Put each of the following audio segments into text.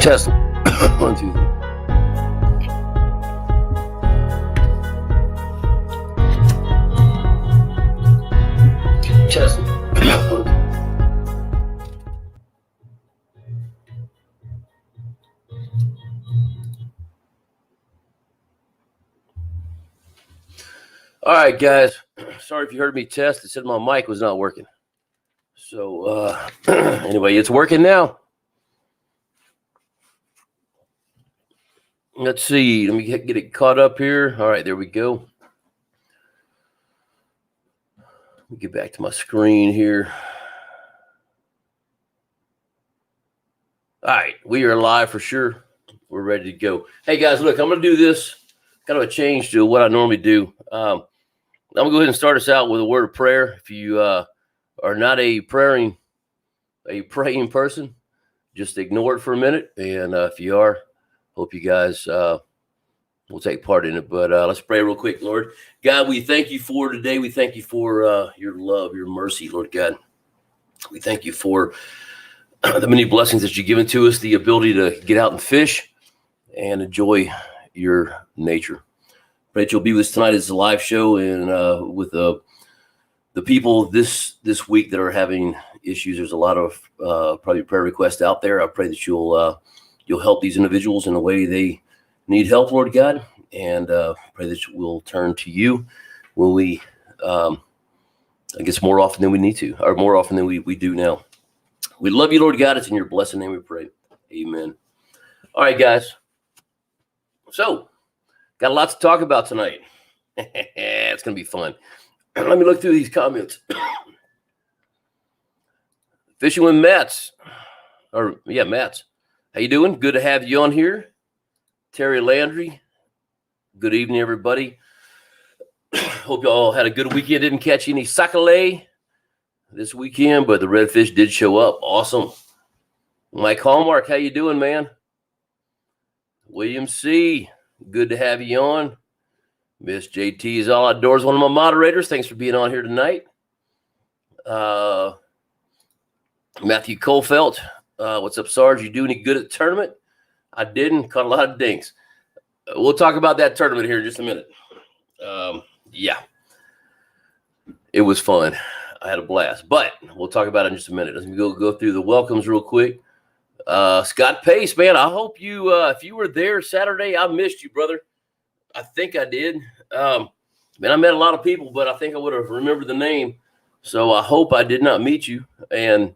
Test. 1, 2, 3. Test. All right, guys. Sorry if you heard me test. It said my mic was not working. So anyway, it's working now. Let's see. Let me get it caught up here. All right, there we go. Let me get back to my screen here. All right, we are live for sure. We're ready to go. Hey, guys, look, I'm going to do this kind of a change to what I normally do. I'm going to go ahead and start us out with a word of prayer. If you are not a praying person, just ignore it for a minute. And if you are, hope you guys will take part in it. But let's pray real quick. Lord God, we thank you for today. We thank you for your love, your mercy, Lord God. We thank you for the many blessings that you've given to us, the ability to get out and fish and enjoy your nature. Pray that you'll be with us tonight as a live show and with the people this week that are having issues. There's a lot of probably prayer requests out there. I pray that you'll help these individuals in the way they need help, Lord God, and pray that we'll turn to you when we, I guess more often than we need to, or more often than we do now. We love you, Lord God. It's in your blessed name we pray. Amen. All right, guys. So, got a lot to talk about tonight. It's going to be fun. Let me look through these comments. Fishing with Mats. Mats. How you doing? Good to have you on here. Terry Landry. Good evening, everybody. Hope you all had a good weekend. Didn't catch any sakale this weekend, but the redfish did show up. Awesome. Mike Hallmark, how you doing, man? William C., good to have you on. Miss JT is all outdoors, one of my moderators. Thanks for being on here tonight. Matthew Colfelt, what's up, Sarge? You do any good at the tournament? I didn't. Caught a lot of dinks. We'll talk about that tournament here in just a minute. Yeah, it was fun. I had a blast, but we'll talk about it in just a minute. Let's go through the welcomes real quick. Scott Pace, man, I hope you, if you were there Saturday, I missed you, brother. I think I did. Man, I met a lot of people, but I think I would have remembered the name. So I hope I did not meet you and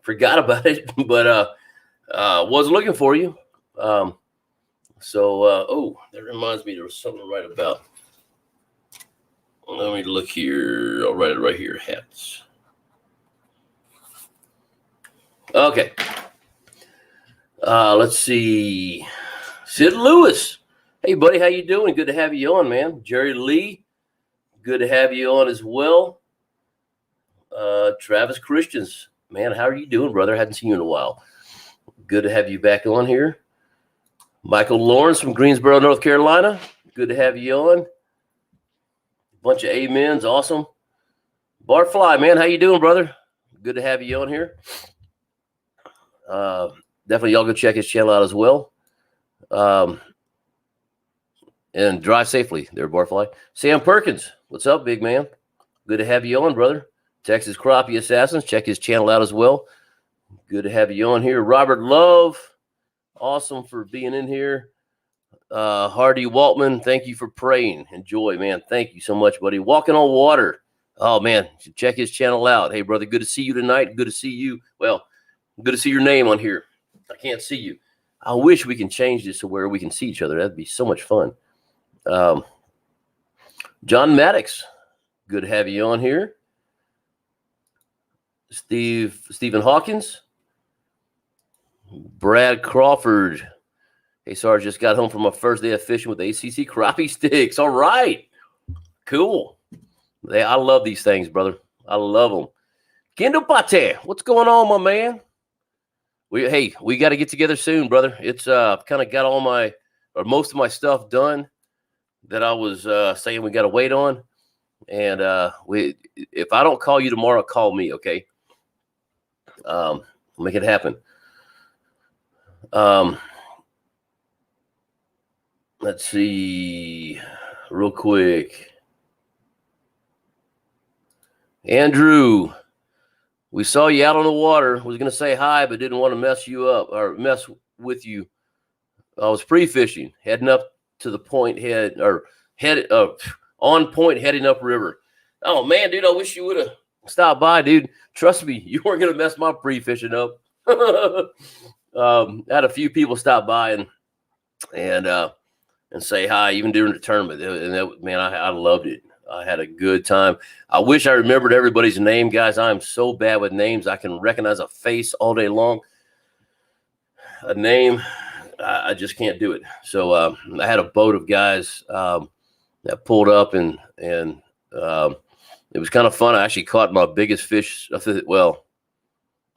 forgot about it, but was looking for you. Oh, that reminds me there was something to write about. Let me look here. I'll write it right here. Hats. Okay. Let's see. Sid Lewis. Hey, buddy. How you doing? Good to have you on, man. Jerry Lee. Good to have you on as well. Travis Christians. Man, how are you doing, brother? Hadn't seen you in a while. Good to have you back on here. Michael Lawrence from Greensboro, North Carolina. Good to have you on. Bunch of amens, awesome. Barfly, man, how you doing, brother? Good to have you on here. Definitely, y'all go check his channel out as well. And drive safely there, Barfly. Sam Perkins, what's up, big man? Good to have you on, brother. Texas Crappie Assassins, check his channel out as well. Good to have you on here. Robert Love, awesome for being in here. Hardy Waltman, thank you for praying. Enjoy, man. Thank you so much, buddy. Walking on Water. Oh, man, check his channel out. Hey, brother, good to see you tonight. Good to see you. Well, good to see your name on here. I can't see you. I wish we can change this to where we can see each other. That'd be so much fun. John Maddox, good to have you on here. Stephen Hawkins. Brad Crawford. Hey, Sarge, just got home from my first day of fishing with ACC crappie sticks. All right. Cool. I love these things, brother. I love them. Kendo Pate, what's going on, my man? We got to get together soon, brother. It's kind of got most of my stuff done that I was saying we got to wait on. And if I don't call you tomorrow, call me, okay? Make it happen. Let's see real quick. Andrew, we saw you out on the water. Was going to say hi, but didn't want to mess you up or mess with you. I was pre-fishing, heading up to the point on point, heading up river. Oh man, dude, I wish you would have stopped by, dude. Trust me, you weren't going to mess my pre-fishing up. I had a few people stop by and say hi, even during the tournament. And that, man, I loved it. I had a good time. I wish I remembered everybody's name, guys. I'm so bad with names. I can recognize a face all day long. A name, I just can't do it. So I had a boat of guys that pulled up, and it was kind of fun. I actually caught my biggest fish. Well,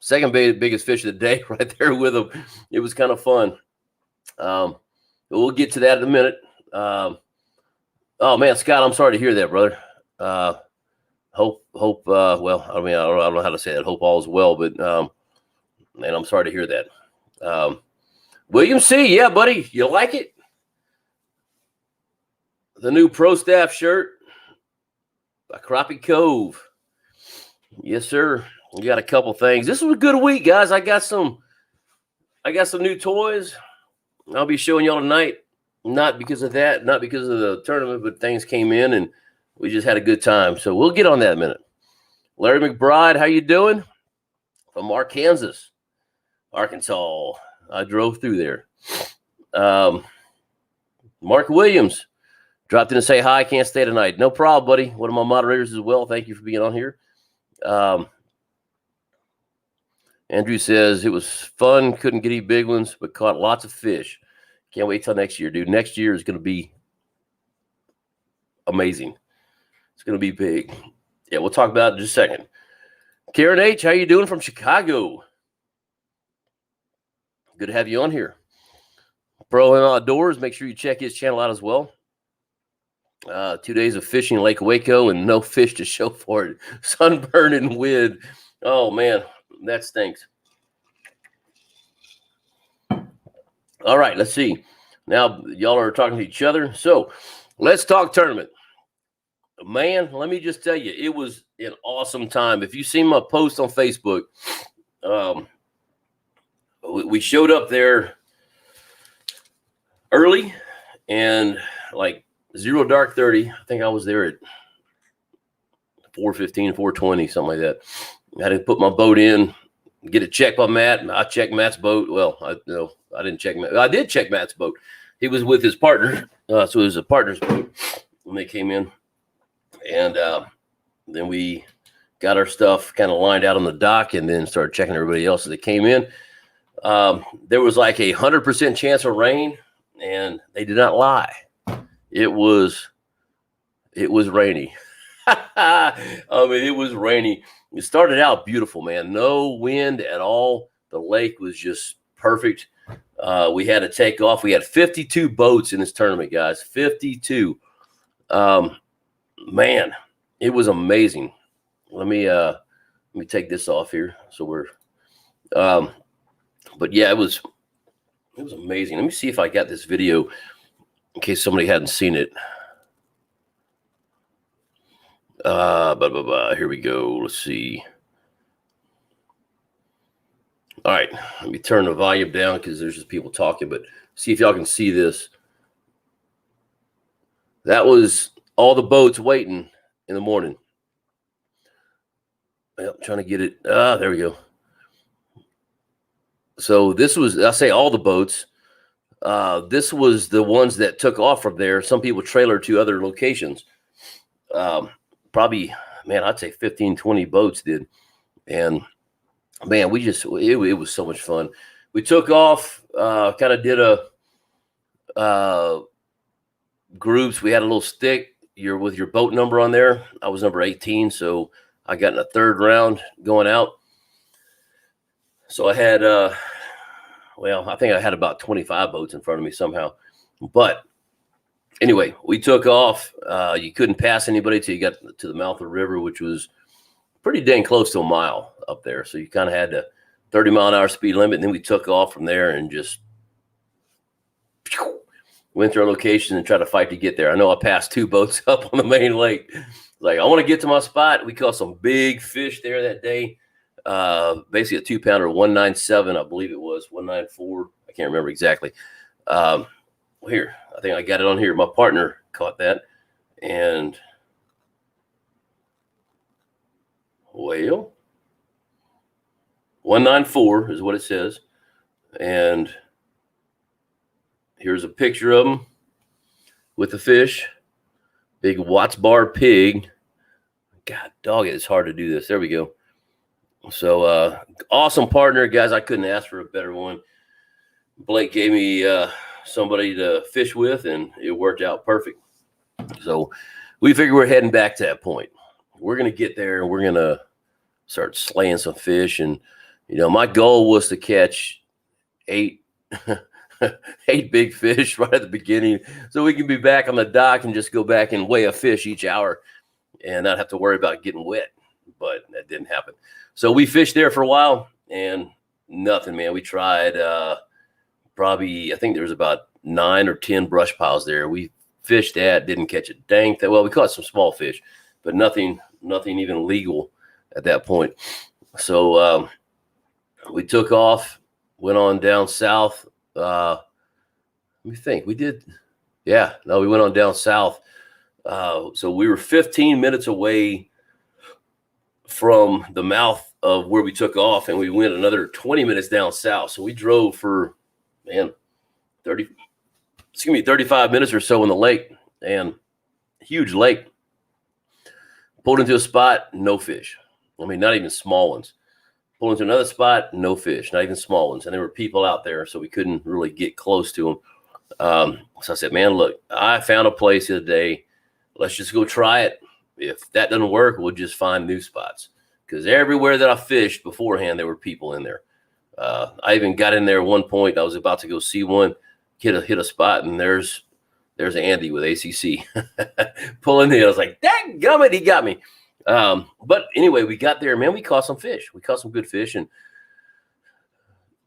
second biggest fish of the day right there with them. It was kind of fun. We'll get to that in a minute. Oh man, Scott, I'm sorry to hear that, brother. Hope. Well, I mean, I don't know how to say that. Hope all is well, but man, I'm sorry to hear that. William C, yeah, buddy, you like it? The new Pro Staff shirt by Crappie Cove. Yes, sir. We got a couple things. This was a good week, guys. I got some new toys. I'll be showing y'all tonight. Not because of that, not because of the tournament, but things came in and we just had a good time. So we'll get on that in a minute. Larry McBride, how you doing? From Arkansas. I drove through there. Mark Williams dropped in to say hi. Can't stay tonight. No problem, buddy. One of my moderators as well. Thank you for being on here. Andrew says it was fun. Couldn't get any big ones, but caught lots of fish. Can't wait till next year, dude. Next year is going to be amazing. It's going to be big. Yeah, we'll talk about it in just a second. Karen H., how you doing from Chicago? Good to have you on here. Pro and Outdoors, make sure you check his channel out as well. 2 days of fishing in Lake Waco and no fish to show for it. Sunburn and wind. Oh, man, that stinks. All right, let's see. Now, y'all are talking to each other. So, let's talk tournament. Man, let me just tell you, it was an awesome time. If you've seen my post on Facebook, we showed up there early and like 0 dark 30. I think I was there at 4:15, 4:20, something like that. I had to put my boat in, get it checked by Matt. I checked Matt's boat. Well, I didn't check Matt. I did check Matt's boat. He was with his partner. So it was a partner's boat when they came in. And then we got our stuff kind of lined out on the dock and then started checking everybody else as they came in. There was like 100% chance of rain, and they did not lie. It was rainy. I mean, it was rainy. It started out beautiful, man. No wind at all. The lake was just perfect. We had to take off. We had 52 boats in this tournament, guys. 52. Man, it was amazing. Let me take this off here. So we're, but yeah, it was amazing. Let me see if I got this video in case somebody hadn't seen it. Here we go. Let's see. All right, let me turn the volume down because there's just people talking, but see if y'all can see this. That was all the boats waiting in the morning. I'm trying to get it. There we go. So this was, I say all the boats. This was the ones that took off from there. Some people trailer to other locations. Probably, man, I'd say 15, 20 boats did. And man, it was so much fun. We took off, kind of did a groups. We had a little stick. You're with your boat number on there. I was number 18, so I got in the third round going out. So I had, I think I had about 25 boats in front of me somehow. But anyway, we took off. You couldn't pass anybody till you got to the mouth of the river, which was pretty dang close to a mile up there. So you kind of had to 30-mile-an-hour speed limit. And then we took off from there and just went to our location and tried to fight to get there. I know I passed 2 boats up on the main lake. Like, I want to get to my spot. We caught some big fish there that day. Basically a 2-pounder, 197, I believe it was 194. I can't remember exactly. Here, I think I got it on here. My partner caught that, and well, 194 is what it says. And here's a picture of them with the fish. Big Watts bar pig. God dog it, it's hard to do this. There we go. So awesome partner, guys. I couldn't ask for a better one. Blake gave me somebody to fish with, and it worked out perfect. So we figure we're heading back to that point. We're going to get there, and we're going to start slaying some fish. And, you know, my goal was to catch 8 big fish right at the beginning, so we can be back on the dock and just go back and weigh a fish each hour and not have to worry about getting wet. But that didn't happen. So we fished there for a while, and nothing, man. We tried probably, I think there was about 9 or 10 brush piles there. We fished that, didn't catch a dang thing. Well, we caught some small fish, but nothing even legal at that point. So we took off, went on down south. Let me think. We did. Yeah, no, we went on down south. So we were 15 minutes away from the mouth of where we took off, and we went another 20 minutes down south. So we drove for, man, 35 minutes or so in the lake, and huge lake. Pulled into a spot, no fish. I mean, not even small ones. Pulled into another spot, no fish, not even small ones. And there were people out there, so we couldn't really get close to them. So I said, man, look, I found a place the other day. Let's just go try it. If that doesn't work, we'll just find new spots. Because everywhere that I fished beforehand, there were people in there. I even got in there at one point. I was about to go see one, hit a spot, and there's Andy with ACC pulling in. I was like, dadgummit, he got me. But anyway, we got there, man. We caught some fish. We caught some good fish, and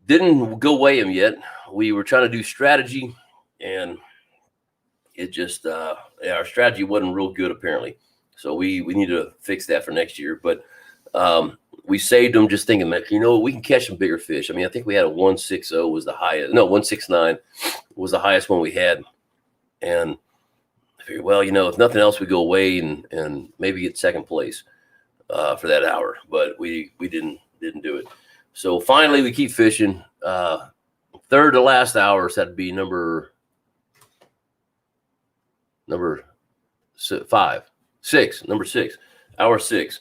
didn't go weigh them yet. We were trying to do strategy, and it just our strategy wasn't real good apparently. So we need to fix that for next year. But we saved them just thinking, man, you know, we can catch some bigger fish. I mean, I think we had a 160 was the highest. No, 169 was the highest one we had. And I figured, well, you know, if nothing else, we go away and maybe get second place for that hour. But we didn't do it. So finally, we keep fishing. Third to last hours had to be number 6, hour 6.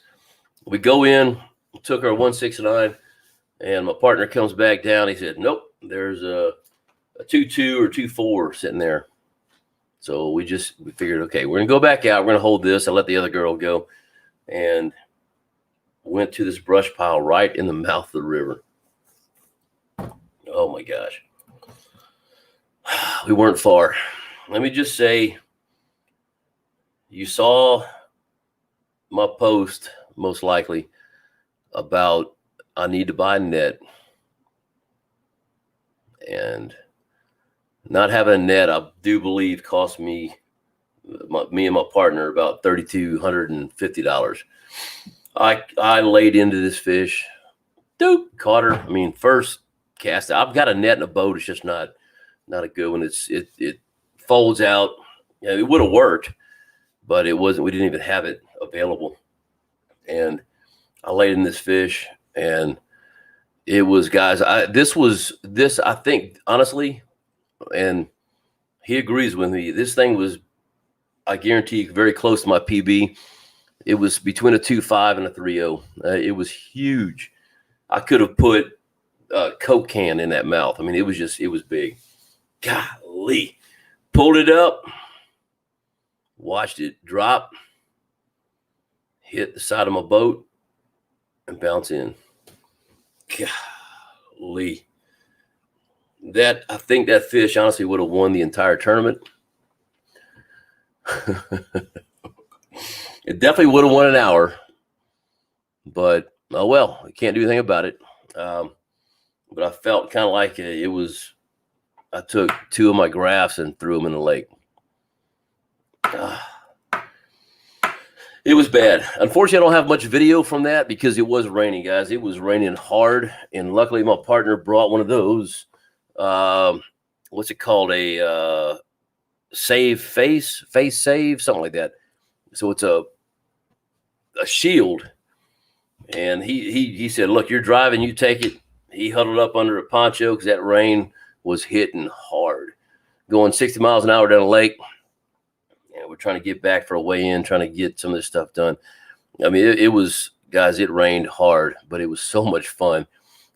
We go in, took our 169, and my partner comes back down. He said, nope, there's a 2.2 or 2.4 sitting there. So we figured, okay, we're going to go back out. We're going to hold this. I let the other girl go and went to this brush pile right in the mouth of the river. Oh, my gosh. We weren't far. Let me just say, you saw my post, most likely, about I need to buy a net. And not having a net, I do believe, cost me and my partner about $3,250. I laid into this fish. Doop, caught her. I mean, first cast. I've got a net in a boat. It's just not a good one. It folds out. Yeah, it would have worked, but it wasn't. We didn't even have it available. And I laid in this fish, and it was, guys. I think, honestly, and he agrees with me. This thing was, I guarantee, very close to my PB. It was between a 2.5 and a 3.0. It was huge. I could have put a Coke can in that mouth. I mean, it was big. Golly. Pulled it up, watched it drop, hit the side of my boat, and bounce in. Golly. I think that fish honestly would have won the entire tournament. It definitely would have won an hour, but oh well, I can't do anything about it. But I felt kind of like it was I took 2 of my graphs and threw them in the lake. It was bad. Unfortunately, I don't have much video from that because it was raining, guys. It was raining hard, and luckily my partner brought one of those. What's it called? A face save, something like that. So it's a shield. And he said, look, you're driving, you take it. He huddled up under a poncho because that rain was hitting hard. Going 60 miles an hour down the lake. And we're trying to get back for a way in, trying to get some of this stuff done. I mean, it was, guys, it rained hard, but it was so much fun.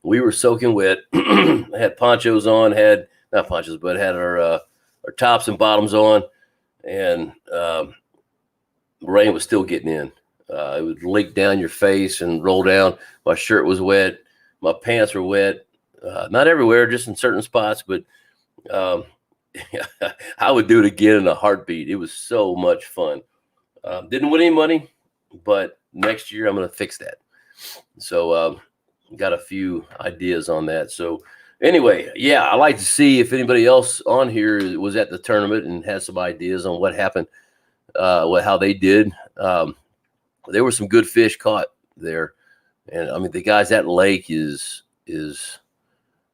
We were soaking wet. Had ponchos on, not ponchos, but had our tops and bottoms on. And rain was still getting in. It would leak down your face and roll down. My shirt was wet. My pants were wet. Not everywhere, just in certain spots. But I would do it again in a heartbeat. It was so much fun. Didn't win any money, but next year I'm going to fix that. So got a few ideas on that. So anyway, yeah, I like to see if anybody else on here was at the tournament and has some ideas on what happened, how they did. There were some good fish caught there. And I mean, the guys, that lake is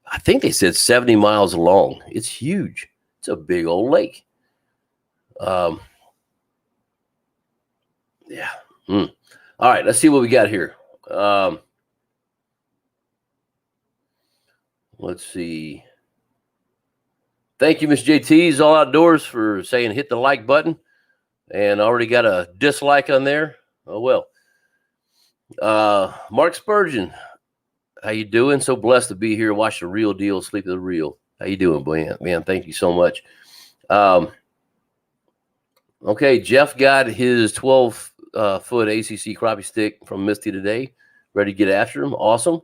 I think they said 70 miles long. It's huge. It's a big old lake. Yeah. All right, let's see what we got here. Let's see. Thank you, Miss JT's All Outdoors, for saying hit the like button. And I already got a dislike on there. Oh, well. Mark Spurgeon, how you doing? So blessed to be here. Watch the real deal, sleep of the real. How you doing, boy? Man, thank you so much. Okay, Jeff got his 12-foot ACC crappie stick from Misty today. Ready to get after him. Awesome.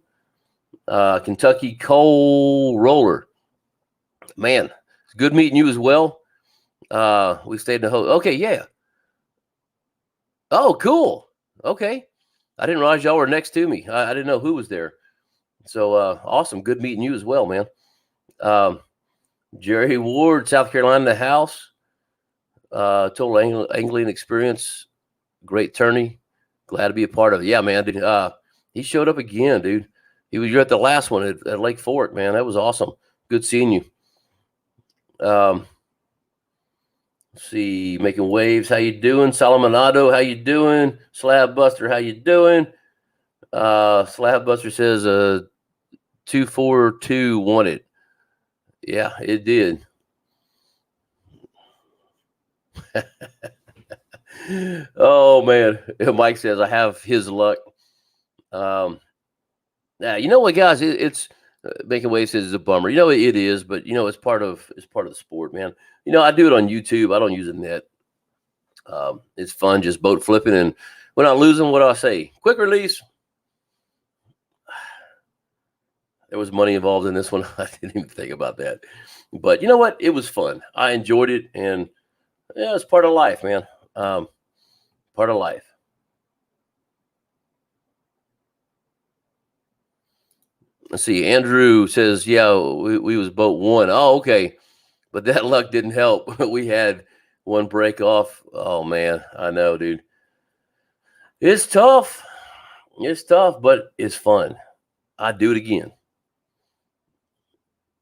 Kentucky Coal Roller. Man, it's good meeting you as well. We stayed in the hotel. Okay, yeah. Oh, cool. Okay. I didn't realize y'all were next to me. I didn't know who was there. So awesome. Good meeting you as well, man. Jerry Ward, South Carolina, in the house. Total angling experience. Great tourney. Glad to be a part of it. Yeah, man. Dude, he showed up again, dude. You're at the last one at Lake Fork, man. That was awesome. Good seeing you. Let's see, making waves. How you doing? Salomonado, how you doing? Slab Buster, how you doing? Slab Buster says 242 won it. Yeah, it did. Oh man, Mike says I have his luck. Now you know what, guys? It's making waves is a bummer. You know it is, but you know it's part of the sport, man. You know I do it on YouTube. I don't use a net. It's fun, just boat flipping, and when I'm losing, what do I say? Quick release. There was money involved in this one. I didn't even think about that, but you know what? It was fun. I enjoyed it, and yeah, it's part of life, man. Part of life. Let's see. Andrew says, yeah, we was boat one. Oh, okay. But that luck didn't help. We had one break off. Oh, man. I know, dude. It's tough. It's tough, but it's fun. I'd do it again.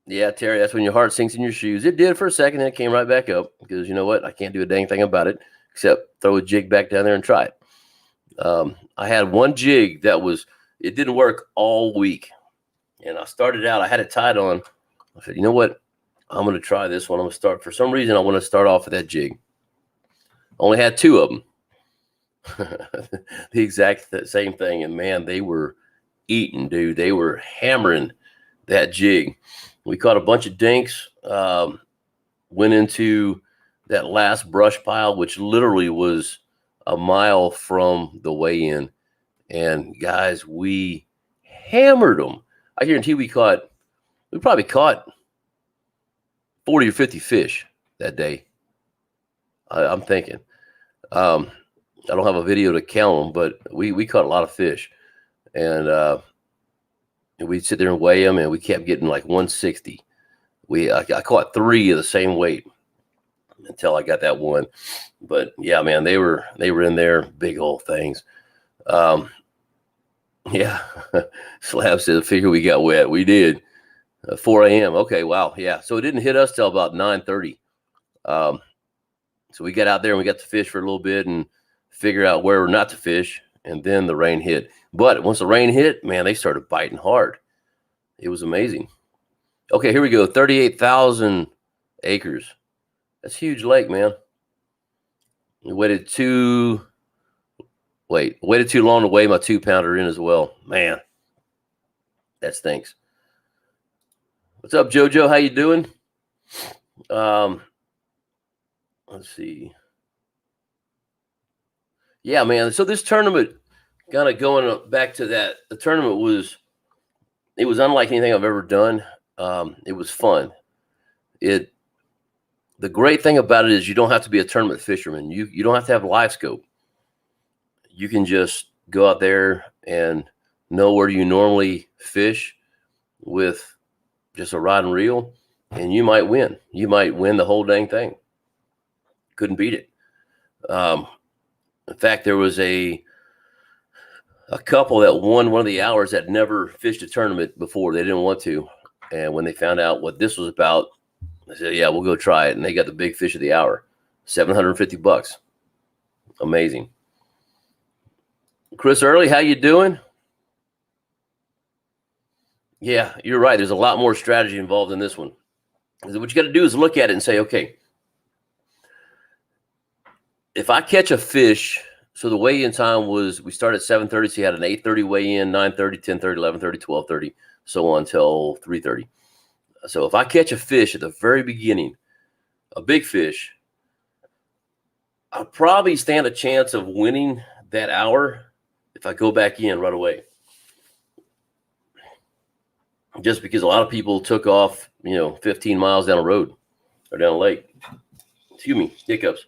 Yeah, Terry, that's when your heart sinks in your shoes. It did for a second, and it came right back up because you know what? I can't do a dang thing about it except throw a jig back down there and try it. I had one jig it didn't work all week. And I started out, I had it tied on. I said, you know what? I'm going to try this one. I'm going to start. For some reason, I want to start off with that jig. Only had 2 of them. The exact same thing. And, man, they were eating, dude. They were hammering that jig. We caught a bunch of dinks, went into that last brush pile, which literally was a mile from the weigh-in. And, guys, we hammered them. I guarantee we probably caught 40 or 50 fish that day. I'm thinking. I don't have a video to count them, but we caught a lot of fish. And we'd sit there and weigh them, and we kept getting like 160, I caught 3 of the same weight until I got that one. But yeah, man, they were in there, big old things. Yeah. Slab says, figure we got wet. We did. 4 a.m. Okay, wow. Yeah. So it didn't hit us till about 9:30. So we got out there and we got to fish for a little bit and figure out where not to fish. And then the rain hit. But once the rain hit, man, they started biting hard. It was amazing. Okay, here we go. 38,000 acres. That's a huge lake, man. We waited too long to weigh my 2-pounder in as well. Man, that stinks. What's up, JoJo? How you doing? Let's see. Yeah, man. So this tournament, kind of going back to that, the tournament was unlike anything I've ever done. It was fun. The great thing about it is you don't have to be a tournament fisherman. You don't have to have a live scope. You can just go out there and know where you normally fish with just a rod and reel, and you might win. You might win the whole dang thing. Couldn't beat it. In fact, there was a couple that won one of the hours that never fished a tournament before. They didn't want to. And when they found out what this was about, they said, yeah, we'll go try it. And they got the big fish of the hour, $750. Amazing. Chris Early, how you doing? Yeah, you're right. There's a lot more strategy involved in this one. What you got to do is look at it and say, okay, if I catch a fish, so the weigh-in time was, we started at 7:30, so you had an 8:30 weigh-in, 9:30, 10:30, 11:30, 12:30, so on until 3:30. So if I catch a fish at the very beginning, a big fish, I'll probably stand a chance of winning that hour if I go back in right away. Just because a lot of people took off, 15 miles down the road or down the lake. Excuse me, hiccups.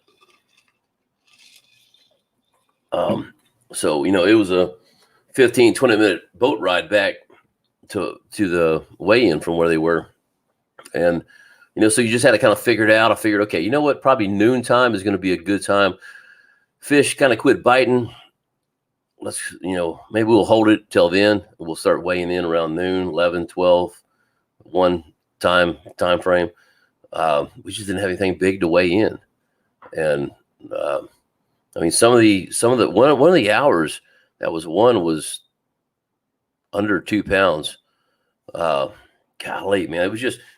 So, it was a 15, 20-minute boat ride back to the weigh-in from where they were. And, so you just had to kind of figure it out. I figured, okay, you know what? Probably noontime is going to be a good time. Fish kind of quit biting. Let's, maybe we'll hold it till then. We'll start weighing in around noon, 11, 12, 1 time frame. We just didn't have anything big to weigh in. And, some of the one of the hours that was won was under 2 pounds. Golly, man,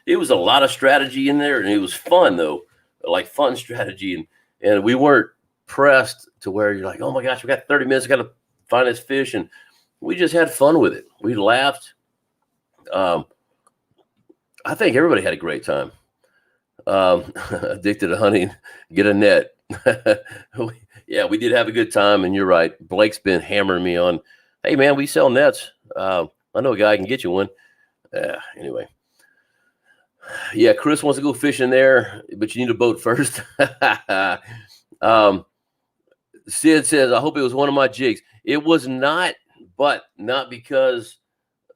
it was a lot of strategy in there, and it was fun though, like fun strategy, and we weren't pressed to where you're like, oh my gosh, we got 30 minutes, got to find this fish, and we just had fun with it. We laughed. I think everybody had a great time. Addicted to hunting, get a net. Yeah, we did have a good time, and you're right. Blake's been hammering me on, hey man, we sell nets. I know a guy can get you one. Anyway, yeah, Chris wants to go fishing there, but you need a boat first. Sid says, I hope it was one of my jigs. It was not, but not because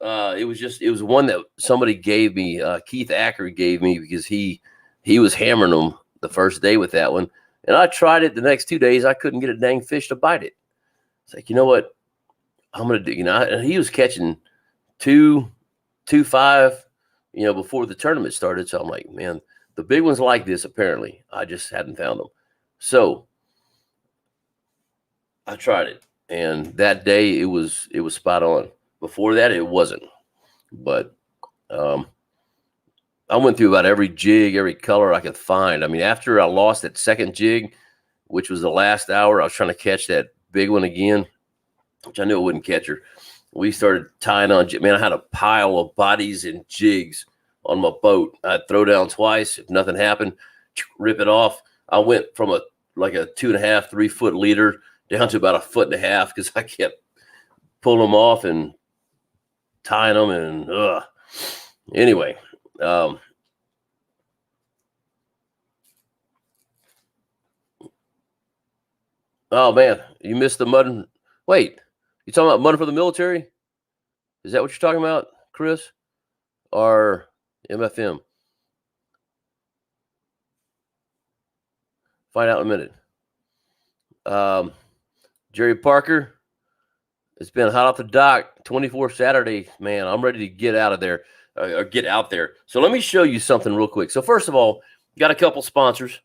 it was one that somebody gave me. Keith Acker gave me because he was hammering them the first day with that one. And I tried it the next 2 days. I couldn't get a dang fish to bite it. It's like, you know what? I'm going to do, and he was catching 2.5, before the tournament started. So I'm like, man, the big ones like this, apparently. I just hadn't found them. So I tried it. And that day it was spot on. Before that, it wasn't. But I went through about every jig, every color I could find. After I lost that second jig, which was the last hour, I was trying to catch that big one again, which I knew it wouldn't catch her. We started tying on. Man, I had a pile of bodies and jigs on my boat. I'd throw down twice. If nothing happened, rip it off. I went from a 2.5, 3 foot leader down to about 1.5 foot because I kept pulling them off and tying them. And anyway. Oh man, you missed the mud. Wait, you talking about money for the military? Is that what you're talking about, Chris? Or MFM? Find out in a minute. Jerry Parker, it's been hot off the dock, 24 Saturday. Man, I'm ready to get out of there, or get out there. So let me show you something real quick. So first of all, got a couple sponsors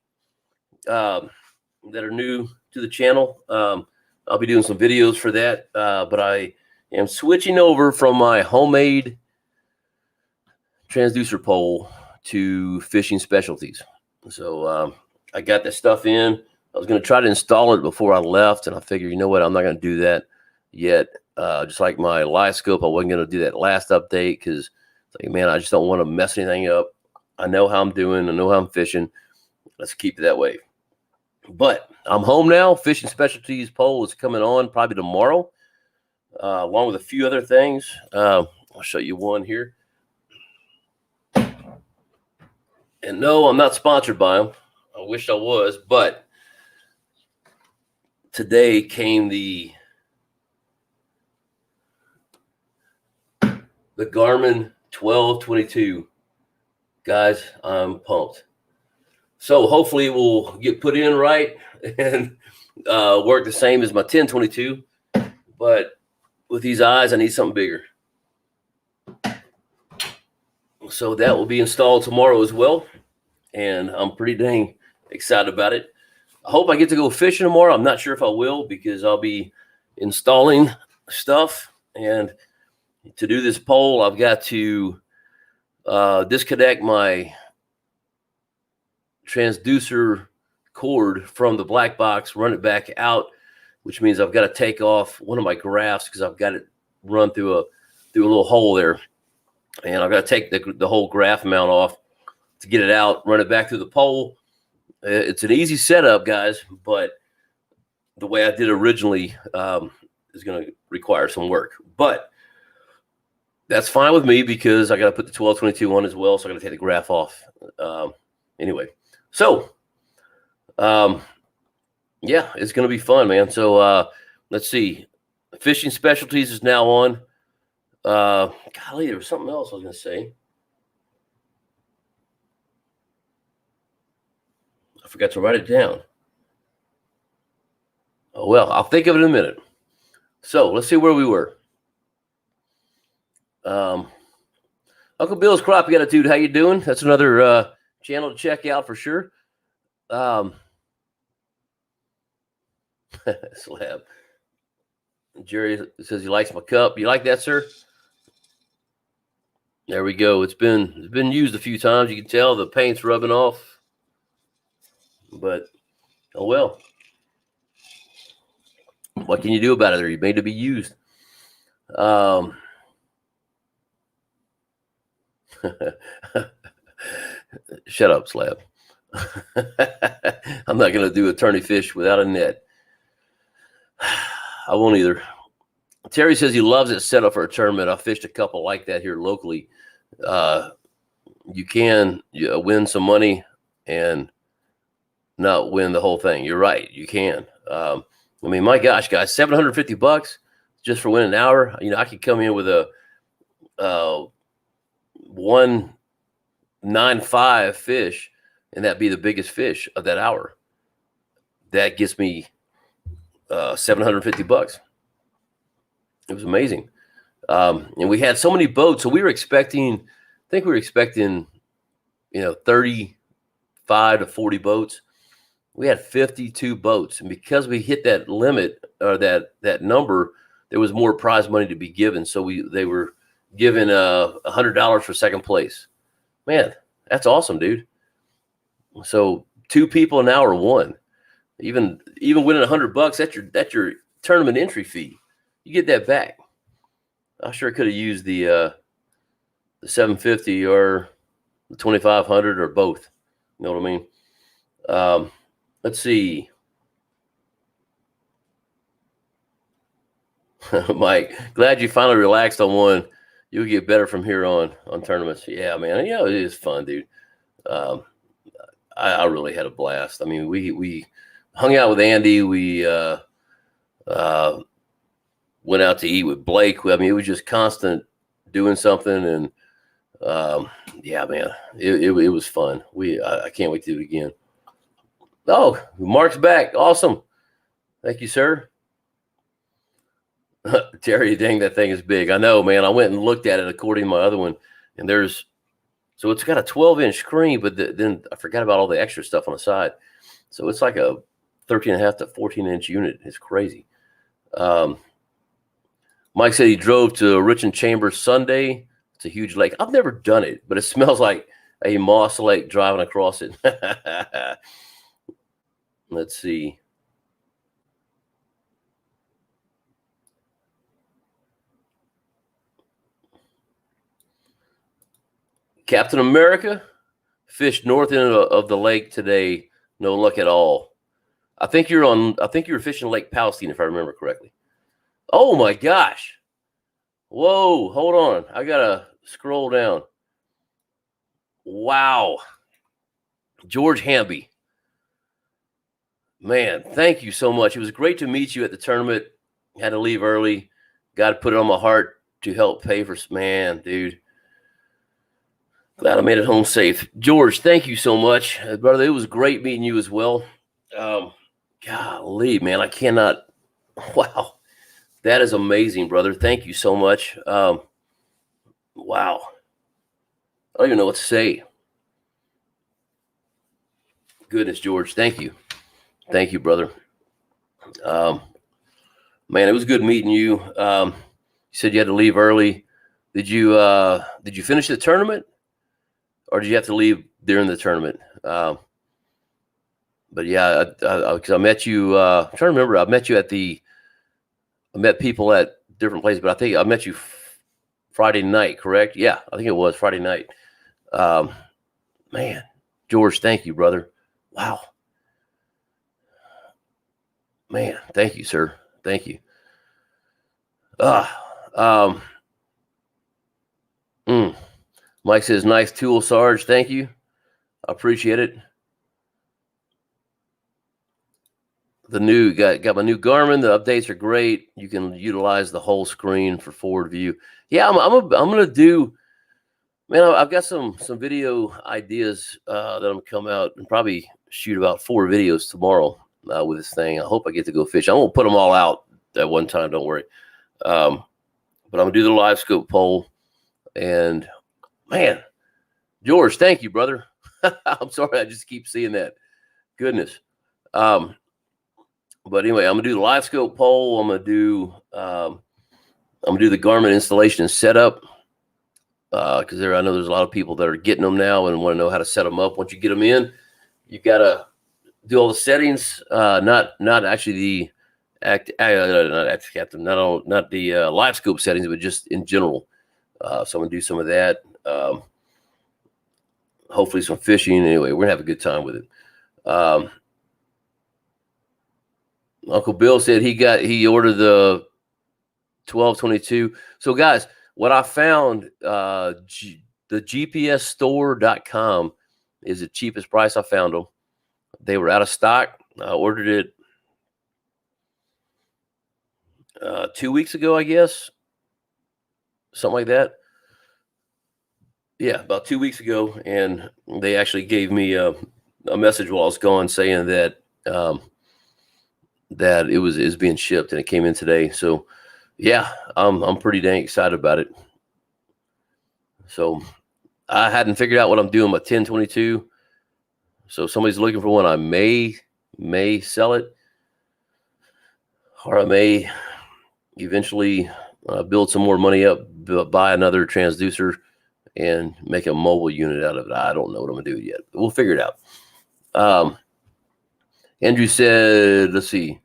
that are new to the channel. I'll be doing some videos for that, but I am switching over from my homemade transducer pole to Fishing Specialties. So I got that stuff in. I was going to try to install it before I left, and I figured, you know what, I'm not going to do that yet. Just like my live scope, I wasn't going to do that last update because, like, man, I just don't want to mess anything up. I know how I'm doing. I know how I'm fishing. Let's keep it that way. But I'm home now. Fishing Specialties pole is coming on probably tomorrow, along with a few other things. I'll show you one here. And no, I'm not sponsored by them. I wish I was, but today came the Garmin 1222. Guys, I'm pumped. So hopefully it will get put in right and work the same as my 1022. But with these eyes, I need something bigger. So that will be installed tomorrow as well. And I'm pretty dang excited about it. I hope I get to go fishing tomorrow. I'm not sure if I will because I'll be installing stuff. And to do this pole, I've got to disconnect my transducer cord from the black box, run it back out, which means I've got to take off one of my graphs because I've got it run through a little hole there. And I've got to take the whole graph mount off to get it out, run it back through the pole. It's an easy setup, guys, but the way I did originally is going to require some work. But that's fine with me because I got to put the 1222 on as well, so I got to take the graph off. Anyway, so yeah, it's going to be fun, man. So let's see. Fishing Specialties is now on. Golly, there was something else I was going to say. I forgot to write it down. Oh, well, I'll think of it in a minute. So let's see where we were. Uncle Bill's Crappie Attitude, how you doing? That's another channel to check out for sure. Slab. Jerry says he likes my cup. You like that, sir? There we go. It's been used a few times. You can tell the paint's rubbing off. But oh well. What can you do about it? They're made to be used. Shut up, Slab. I'm not going to do a tourney fish without a net. I won't either. Terry says he loves it set up for a tournament. I fished a couple like that here locally. You can win some money and not win the whole thing. You're right. You can. I mean, my gosh, guys, $750 just for winning an hour. You know, I could come in with a 195 fish, and that'd be the biggest fish of that hour. That gets me $750. It was amazing. And we had so many boats. So we were expecting, I think we were expecting, 35 to 40 boats. We had 52 boats. And because we hit that limit or that number, there was more prize money to be given. So they were given $100 for second place. Man, that's awesome, dude. So 2 people an hour won. Even winning $100, that's your tournament entry fee. You get that back. I sure could have used the 750 or the 2500 or both. You know what I mean? Let's see. Mike, glad you finally relaxed on one. You'll get better from here on tournaments. Yeah, man. It is fun, dude. I really had a blast. I mean, we hung out with Andy. We went out to eat with Blake. I mean, it was just constant doing something. And yeah, man, it was fun. I can't wait to do it again. Oh, Mark's back. Awesome. Thank you, sir. Terry, dang, that thing is big. I know, man. I went and looked at it according to my other one, and so it's got a 12-inch screen, but then I forgot about all the extra stuff on the side. So it's like a 13.5 to 14-inch unit. It's crazy. Mike said he drove to Richmond Chambers Sunday. It's a huge lake. I've never done it, but it smells like a moss lake driving across it. Let's see. Captain America fished north end of the lake today. No luck at all. I think you were fishing Lake Palestine, if I remember correctly. Oh my gosh. Whoa, hold on. I gotta scroll down. Wow. George Hamby. Man, thank you so much. It was great to meet you at the tournament. Had to leave early. Got to put it on my heart to help pay for, man, dude. Glad I made it home safe. George, thank you so much. Brother, it was great meeting you as well. Golly, man, I cannot. Wow. That is amazing, brother. Thank you so much. Wow. I don't even know what to say. Goodness, George. Thank you. Thank you, brother. Man, it was good meeting you. You said you had to leave early. Did you finish the tournament, or did you have to leave during the tournament? But yeah, because I met you. I'm trying to remember. I met people at different places, but I think I met you Friday night, correct? Yeah, I think it was Friday night. Man, George, thank you, brother. Wow. Man, thank you, sir. Thank you. Mike says, nice tool, Sarge. Thank you. I appreciate it. Got my new Garmin. The updates are great. You can utilize the whole screen for forward view. Yeah, I'm gonna do. Man, I've got some video ideas that I'm gonna come out and probably shoot about 4 videos tomorrow with this thing. I hope I get to go fish. I won't put them all out at one time. Don't worry. But I'm gonna do the live scope poll. And man, George, thank you, brother. I'm sorry, I just keep seeing that. Goodness. But anyway, I'm gonna do the live scope poll. I'm gonna do the Garmin installation and setup because I know there's a lot of people that are getting them now and want to know how to set them up. Once you get them in, you gotta do all the settings. Not actually the not Active Captain, not the live scope settings, but just in general. So I'm gonna do some of that. Hopefully some fishing. Anyway, we're gonna have a good time with it. Uncle Bill said he ordered the 1222. So guys, what I found, the gpsstore.com is the cheapest price I found them. They were out of stock. I ordered it 2 weeks ago, I guess. Something like that. Yeah, about 2 weeks ago. And they actually gave me a message while I was gone saying that that it is being shipped and it came in today. So yeah, I'm pretty dang excited about it. So I hadn't figured out what I'm doing with 1022. So if somebody's looking for one, I may sell it, or I may eventually build some more money up, buy another transducer, and make a mobile unit out of it. I don't know what I'm gonna do yet. But we'll figure it out. Andrew said, let's see,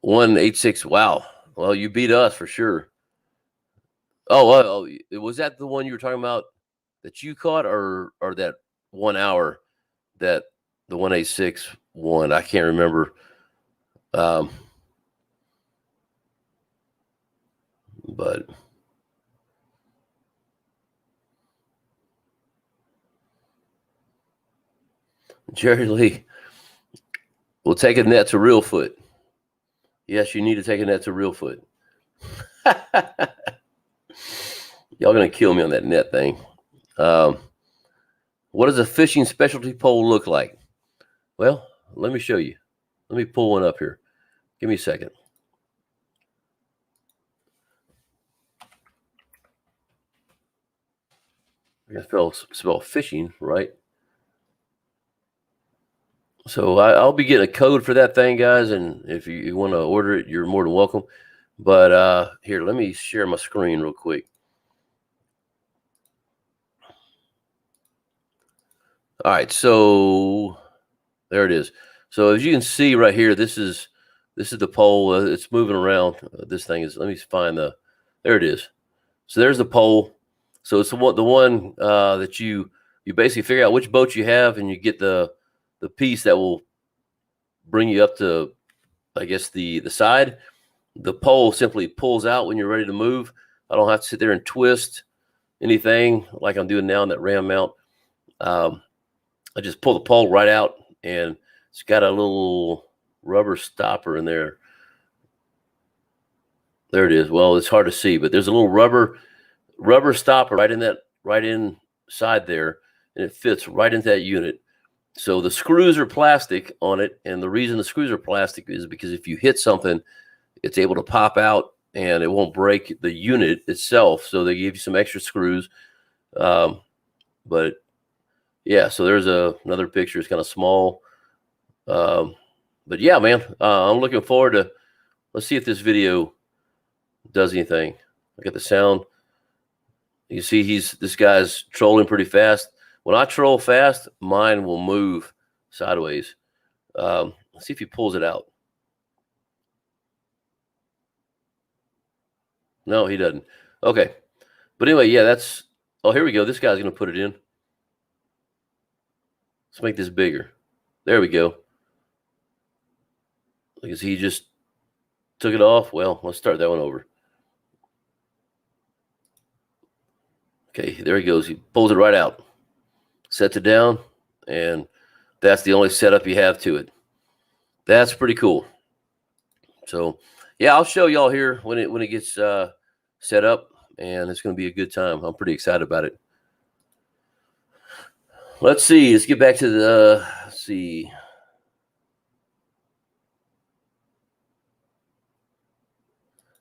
186. Wow. Well, you beat us for sure. Oh, was that the one you were talking about that you caught, or that 1 hour that the 186 won? I can't remember. But Jerry Lee, we'll take a net to real foot. Yes, you need to take a net to real foot. Y'all gonna kill me on that net thing. What does a fishing specialty pole look like? Well, let me show you. Let me pull one up here. Give me a second. I spell fishing, right? So I'll be getting a code for that thing, guys. And if you want to order it, you're more than welcome. But here, let me share my screen real quick. All right, so there it is. So as you can see right here, this is the pole. It's moving around. This thing is. Let me find the. There it is. So there's the pole. So it's the one that you basically figure out which boat you have, and you get the piece that will bring you up to, I guess, the side. The pole simply pulls out when you're ready to move. I don't have to sit there and twist anything like I'm doing now in that ram mount. I just pull the pole right out, and it's got a little rubber stopper in there. There it is. Well, it's hard to see, but there's a little rubber stopper right inside there, and it fits right into that unit. So the screws are plastic on it, and the reason the screws are plastic is because if you hit something, it's able to pop out and it won't break the unit itself. So they give you some extra screws. But yeah, so there's another picture. It's kind of small. But yeah, man, I'm looking forward to, let's see if this video does anything. I got the sound. You see this guy's trolling pretty fast. When I troll fast, mine will move sideways. Let's see if he pulls it out. No, he doesn't. Okay. But anyway, yeah, oh, here we go. This guy's going to put it in. Let's make this bigger. There we go. Because he just took it off. Well, let's start that one over. Okay, there he goes. He pulls it right out. Sets it down, and that's the only setup you have to it. That's pretty cool. So, yeah, I'll show y'all here when it gets set up, and it's going to be a good time. I'm pretty excited about it. Let's see. Let's get back to the. Let's see.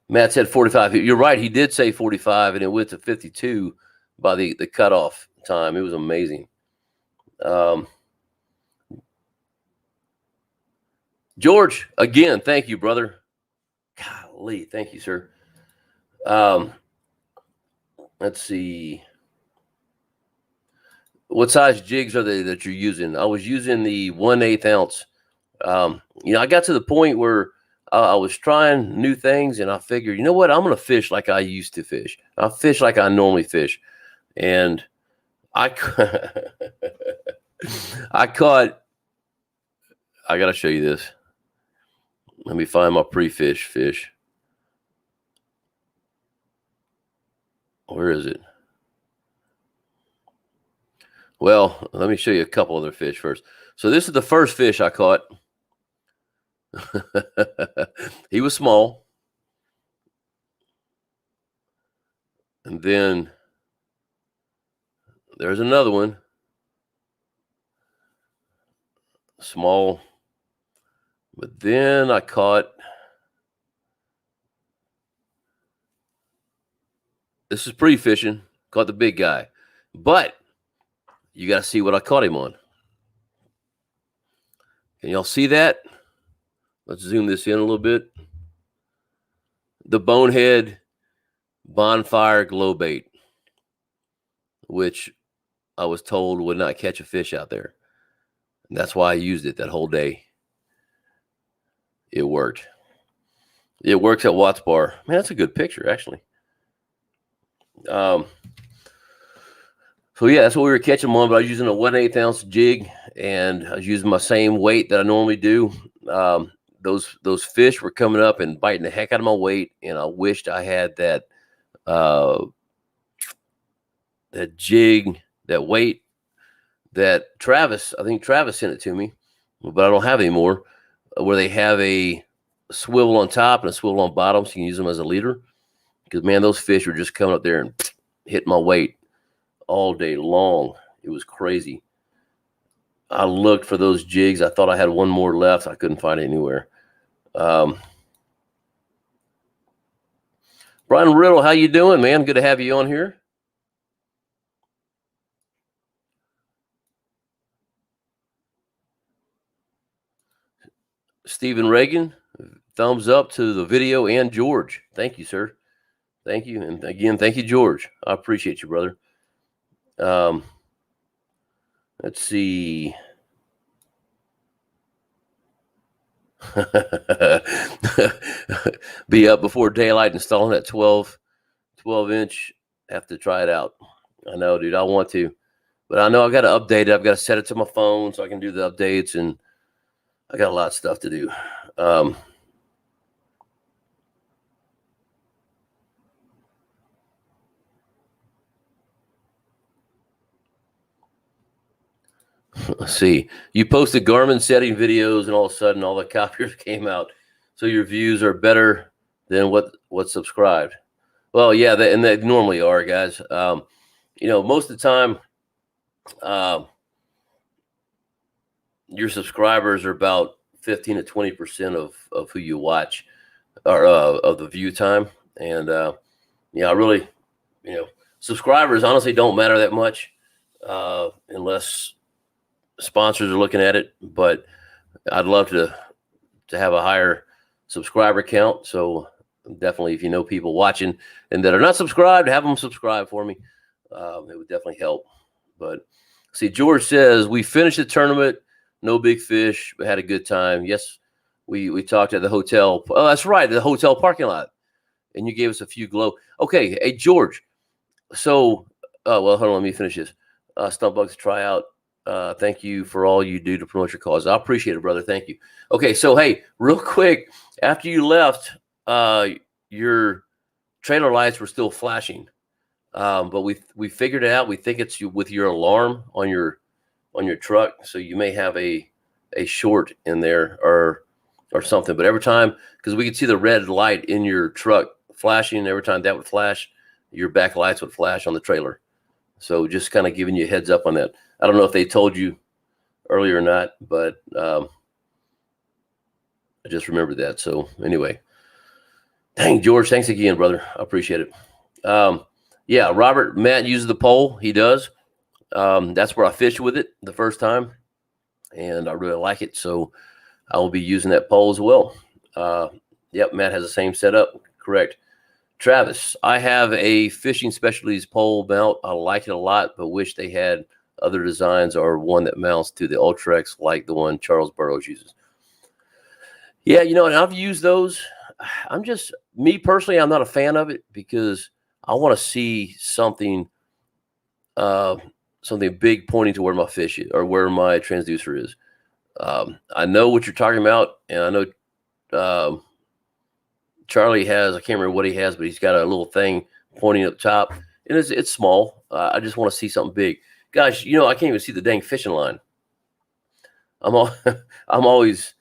Matt said 45. You're right. He did say 45, and it went to 52 by the cutoff time. It was amazing. George, again, thank you, brother. Golly, thank you, sir. Let's see. What size jigs are they that you're using? I was using the 1/8 ounce. I got to the point where I was trying new things, and I figured, you know what? I'm going to fish like I used to fish. I'll fish like I normally fish. And I caught, I got to show you this. Let me find my pre-fish fish. Where is it? Well, let me show you a couple other fish first. So this is the first fish I caught. He was small. And then there's another one. Small. But then I caught, this is pre-fishing, caught the big guy. But you got to see what I caught him on. Can y'all see that? Let's zoom this in a little bit. The Bonehead Bonfire Glow Bait, which I was told would not catch a fish out there. And that's why I used it that whole day. It worked. It works at Watts Bar. Man, that's a good picture, actually. So yeah, that's what we were catching them on, but I was using a 1/8 ounce jig, and I was using my same weight that I normally do. Those fish were coming up and biting the heck out of my weight, and I wished I had that jig, that weight that I think Travis sent it to me, but I don't have anymore, where they have a swivel on top and a swivel on bottom, so you can use them as a leader. Because, man, those fish were just coming up there and hitting my weight all day long. It was crazy. I looked for those jigs. I thought I had one more left. I couldn't find it anywhere. Brian Riddle, how you doing, man? Good to have you on here. Stephen Reagan, thumbs up to the video and George. Thank you, sir. Thank you. And again, thank you, George. I appreciate you, brother. Let's see. Be up before daylight installing that 12 inch. Have to try it out. I know, dude. I want to, but I know I got to update it. I've got to set it to my phone so I can do the updates, and I got a lot of stuff to do. Let's see. You posted Garmin setting videos, and all of a sudden, all the copiers came out. So your views are better than what subscribed. Well, yeah, and they normally are, guys. Most of the time, your subscribers are about 15 to 20% of who you watch, or of the view time. And really, subscribers honestly don't matter that much unless sponsors are looking at it. But I'd love to have a higher subscriber count. So definitely, if you know people watching and that are not subscribed, have them subscribe for me. It would definitely help. But see, George says we finished the tournament, no big fish, but had a good time. Yes, we talked at the hotel. Oh, that's right, the hotel parking lot, and you gave us a few glow. Okay, hey George. So, hold on, let me finish this. Stump Bugs tryout. Thank you for all you do to promote your cause. I appreciate it, brother. Thank you. Okay, so hey, real quick, after you left, your trailer lights were still flashing, but we figured it out. We think it's with your alarm on your truck, so you may have a short in there or something. But every time, because we could see the red light in your truck flashing, every time that would flash, your back lights would flash on the trailer. So just kind of giving you a heads up on that. I don't know if they told you earlier or not, but I just remembered that. So anyway, dang, George, thanks again, brother. I appreciate it. Yeah, Matt uses the pole. He does. That's where I fished with it the first time, and I really like it. So I will be using that pole as well. Yep, Matt has the same setup. Correct. Travis, I have a Fishing Specialties pole mount. I like it a lot, but wish they had other designs or one that mounts to the Ultrex like the one Charles Burrows uses. Yeah, and I've used those. Me personally, I'm not a fan of it because I want to see something big pointing to where my fish is or where my transducer is. I know what you're talking about, and I know Charlie has, I can't remember what he has, but he's got a little thing pointing up top, and it's small. I just want to see something big. Gosh, I can't even see the dang fishing line. I'm always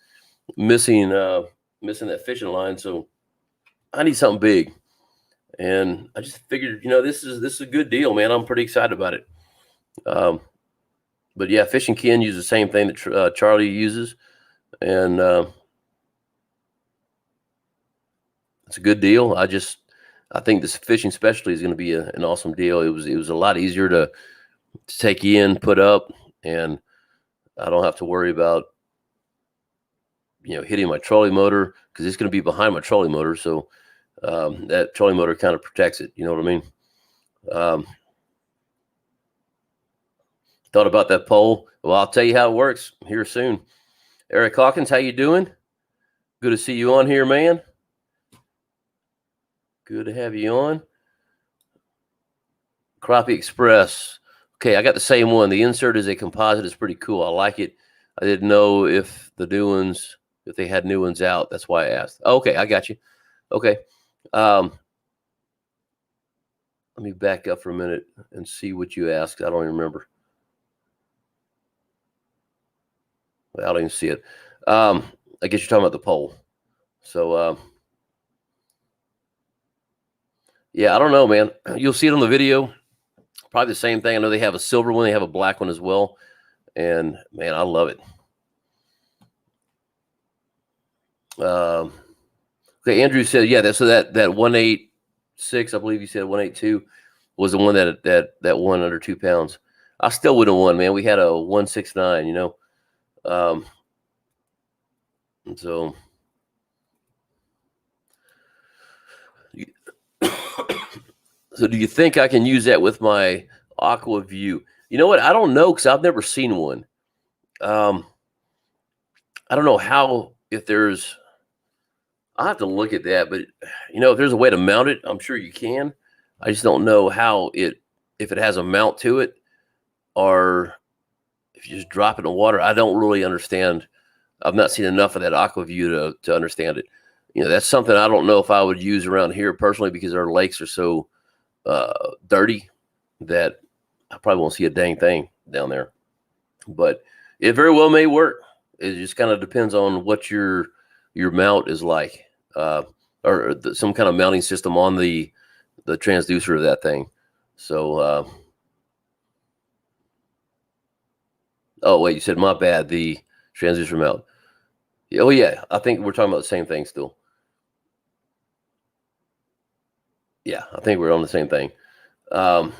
missing that fishing line, so I need something big. And I just figured, this is a good deal, man. I'm pretty excited about it. But yeah, Fishing Ken uses the same thing that Charlie uses, and it's a good deal. I think this Fishing Specialty is going to be an awesome deal. It was a lot easier to take in, put up, and I don't have to worry about hitting my trolling motor because it's going to be behind my trolling motor. So that trolling motor kind of protects it. You know what I mean? Thought about that pole. Well, I'll tell you how it works here soon. Eric Hawkins, how you doing? Good to see you on here, man. Good to have you on. Crappie Express. Okay, I got the same one. The insert is a composite. It's pretty cool. I like it. I didn't know if they had new ones out. That's why I asked. Okay, I got you. Okay. Let me back up for a minute and see what you asked. I don't even remember. I don't even see it. I guess you're talking about the pole. So, yeah, I don't know, man. You'll see it on the video. Probably the same thing. I know they have a silver one. They have a black one as well. And man, I love it. Okay, Andrew said, yeah, that 186, I believe you said 182 was the one that won under 2 pounds. I still would have won, man. We had a 169, you know. And so so do you think I can use that with my Aqua View? You know what? I don't know, because I've never seen one. I don't know how, if there's, I'll have to look at that, but you know, if there's a way to mount it, I'm sure you can. I just don't know how if it has a mount to it, or if you just drop it in the water. I don't really understand. I've not seen enough of that Aqua View to understand it. You know, that's something I don't know if I would use around here personally, because our lakes are so dirty that I probably won't see a dang thing down there. But it very well may work. It just kind of depends on what your mount is like, or some kind of mounting system on the transducer of that thing. So, oh wait, you said my bad. The transducer mount. Oh yeah, I think we're talking about the same thing still. Yeah, I think we're on the same thing. Oh,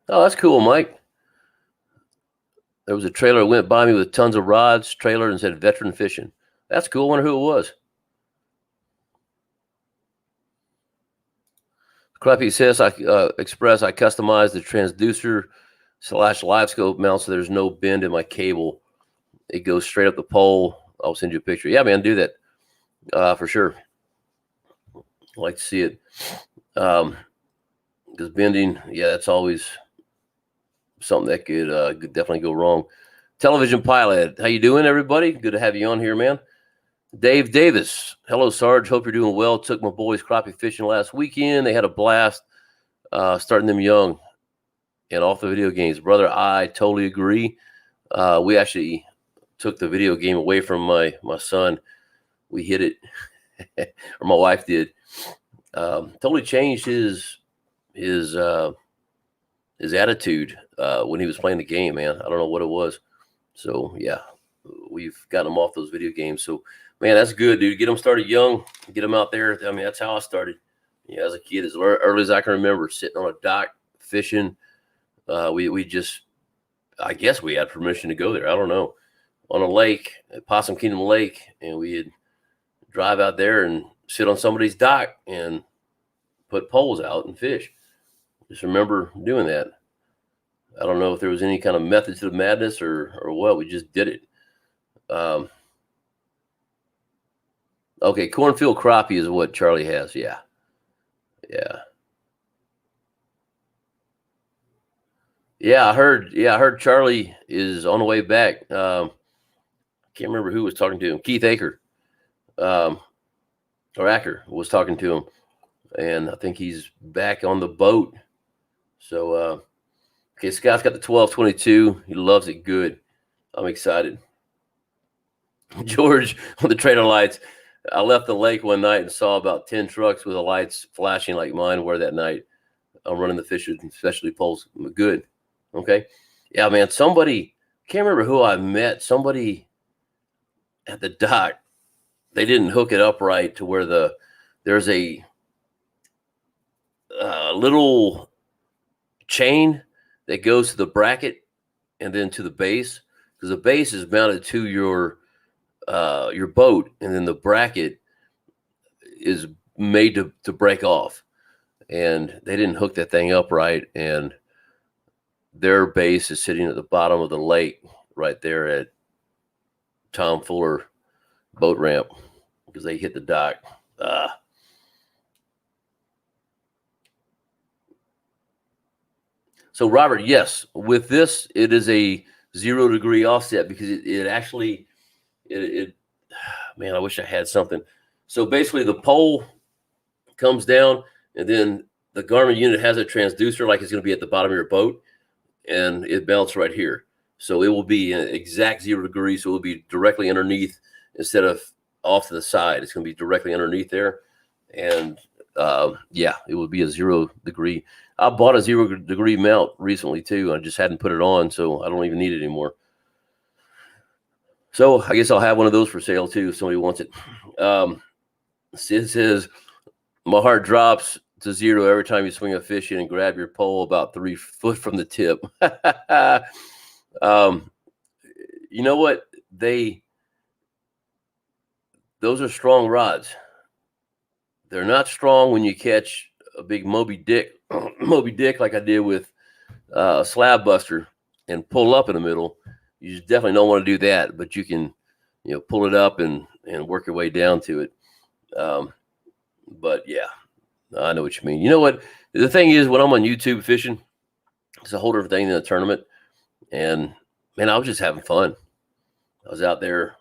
that's cool, Mike. There was a trailer that went by me with tons of rods, trailer, and said veteran fishing. That's cool. I wonder who it was. Crappie says, I customized the transducer / live scope mount so there's no bend in my cable. It goes straight up the pole. I'll send you a picture. Yeah, man, do that for sure. I'd like to see it. Because bending, yeah, that's always something that could definitely go wrong. Television Pilot, how you doing, everybody? Good to have you on here, man. Dave Davis, hello, Sarge. Hope you're doing well. Took my boys crappie fishing last weekend. They had a blast, starting them young and off the video games. Brother, I totally agree. We actually took the video game away from my son. We hid it, or my wife did. Totally changed his attitude when he was playing the game, man. I don't know what it was. So yeah, we've gotten him off those video games. So man, that's good, dude. Get them started young, get them out there. I mean, that's how I started. Yeah, as a kid, as early as I can remember, sitting on a dock fishing. We just, I guess we had permission to go there. I don't know, on a lake, at Possum Kingdom Lake, and we'd drive out there and sit on somebody's dock and put poles out and fish. Just remember doing that. I don't know if there was any kind of method to the madness or what. We just did it. Okay, cornfield crappie is what Charlie has. Yeah. I heard Charlie is on the way back. Can't remember who was talking to him. Keith Aker, or Acker was talking to him, and I think he's back on the boat. So, okay, Scott's got the 1222. He loves it good. I'm excited. George, on the trailer lights, I left the lake one night and saw about 10 trucks with the lights flashing like mine were that night. I'm running the fish with specialty poles. Good. Okay. Yeah, man. Somebody, can't remember who I met. Somebody at the dock, they didn't hook it up right to where there's a little chain that goes to the bracket and then to the base, because the base is mounted to your boat, and then the bracket is made to break off, and they didn't hook that thing up right, and their base is sitting at the bottom of the lake right there at Tom Fuller boat ramp, because they hit the dock. So Robert, yes, with this, it is a 0 degree offset, because it actually, man, I wish I had something. So basically the pole comes down, and then the Garmin unit has a transducer like it's going to be at the bottom of your boat, and it mounts right here. So it will be an exact 0 degrees. So it will be directly underneath instead of off to the side. It's going to be directly underneath there. And yeah, it would be a 0 degree. I bought a 0 degree mount recently too. I just hadn't put it on, so I don't even need it anymore. So I guess I'll have one of those for sale too if somebody wants it. Sid says, my heart drops to 0 every time you swing a fish in and grab your pole about 3 foot from the tip. You know what? Those are strong rods. They're not strong when you catch a big Moby Dick like I did with a slab buster and pull up in the middle. You just definitely don't want to do that, but you can, pull it up and work your way down to it. But yeah, I know what you mean. You know what? The thing is, when I'm on YouTube fishing, it's a whole different thing than a tournament. And man, I was just having fun. I was out there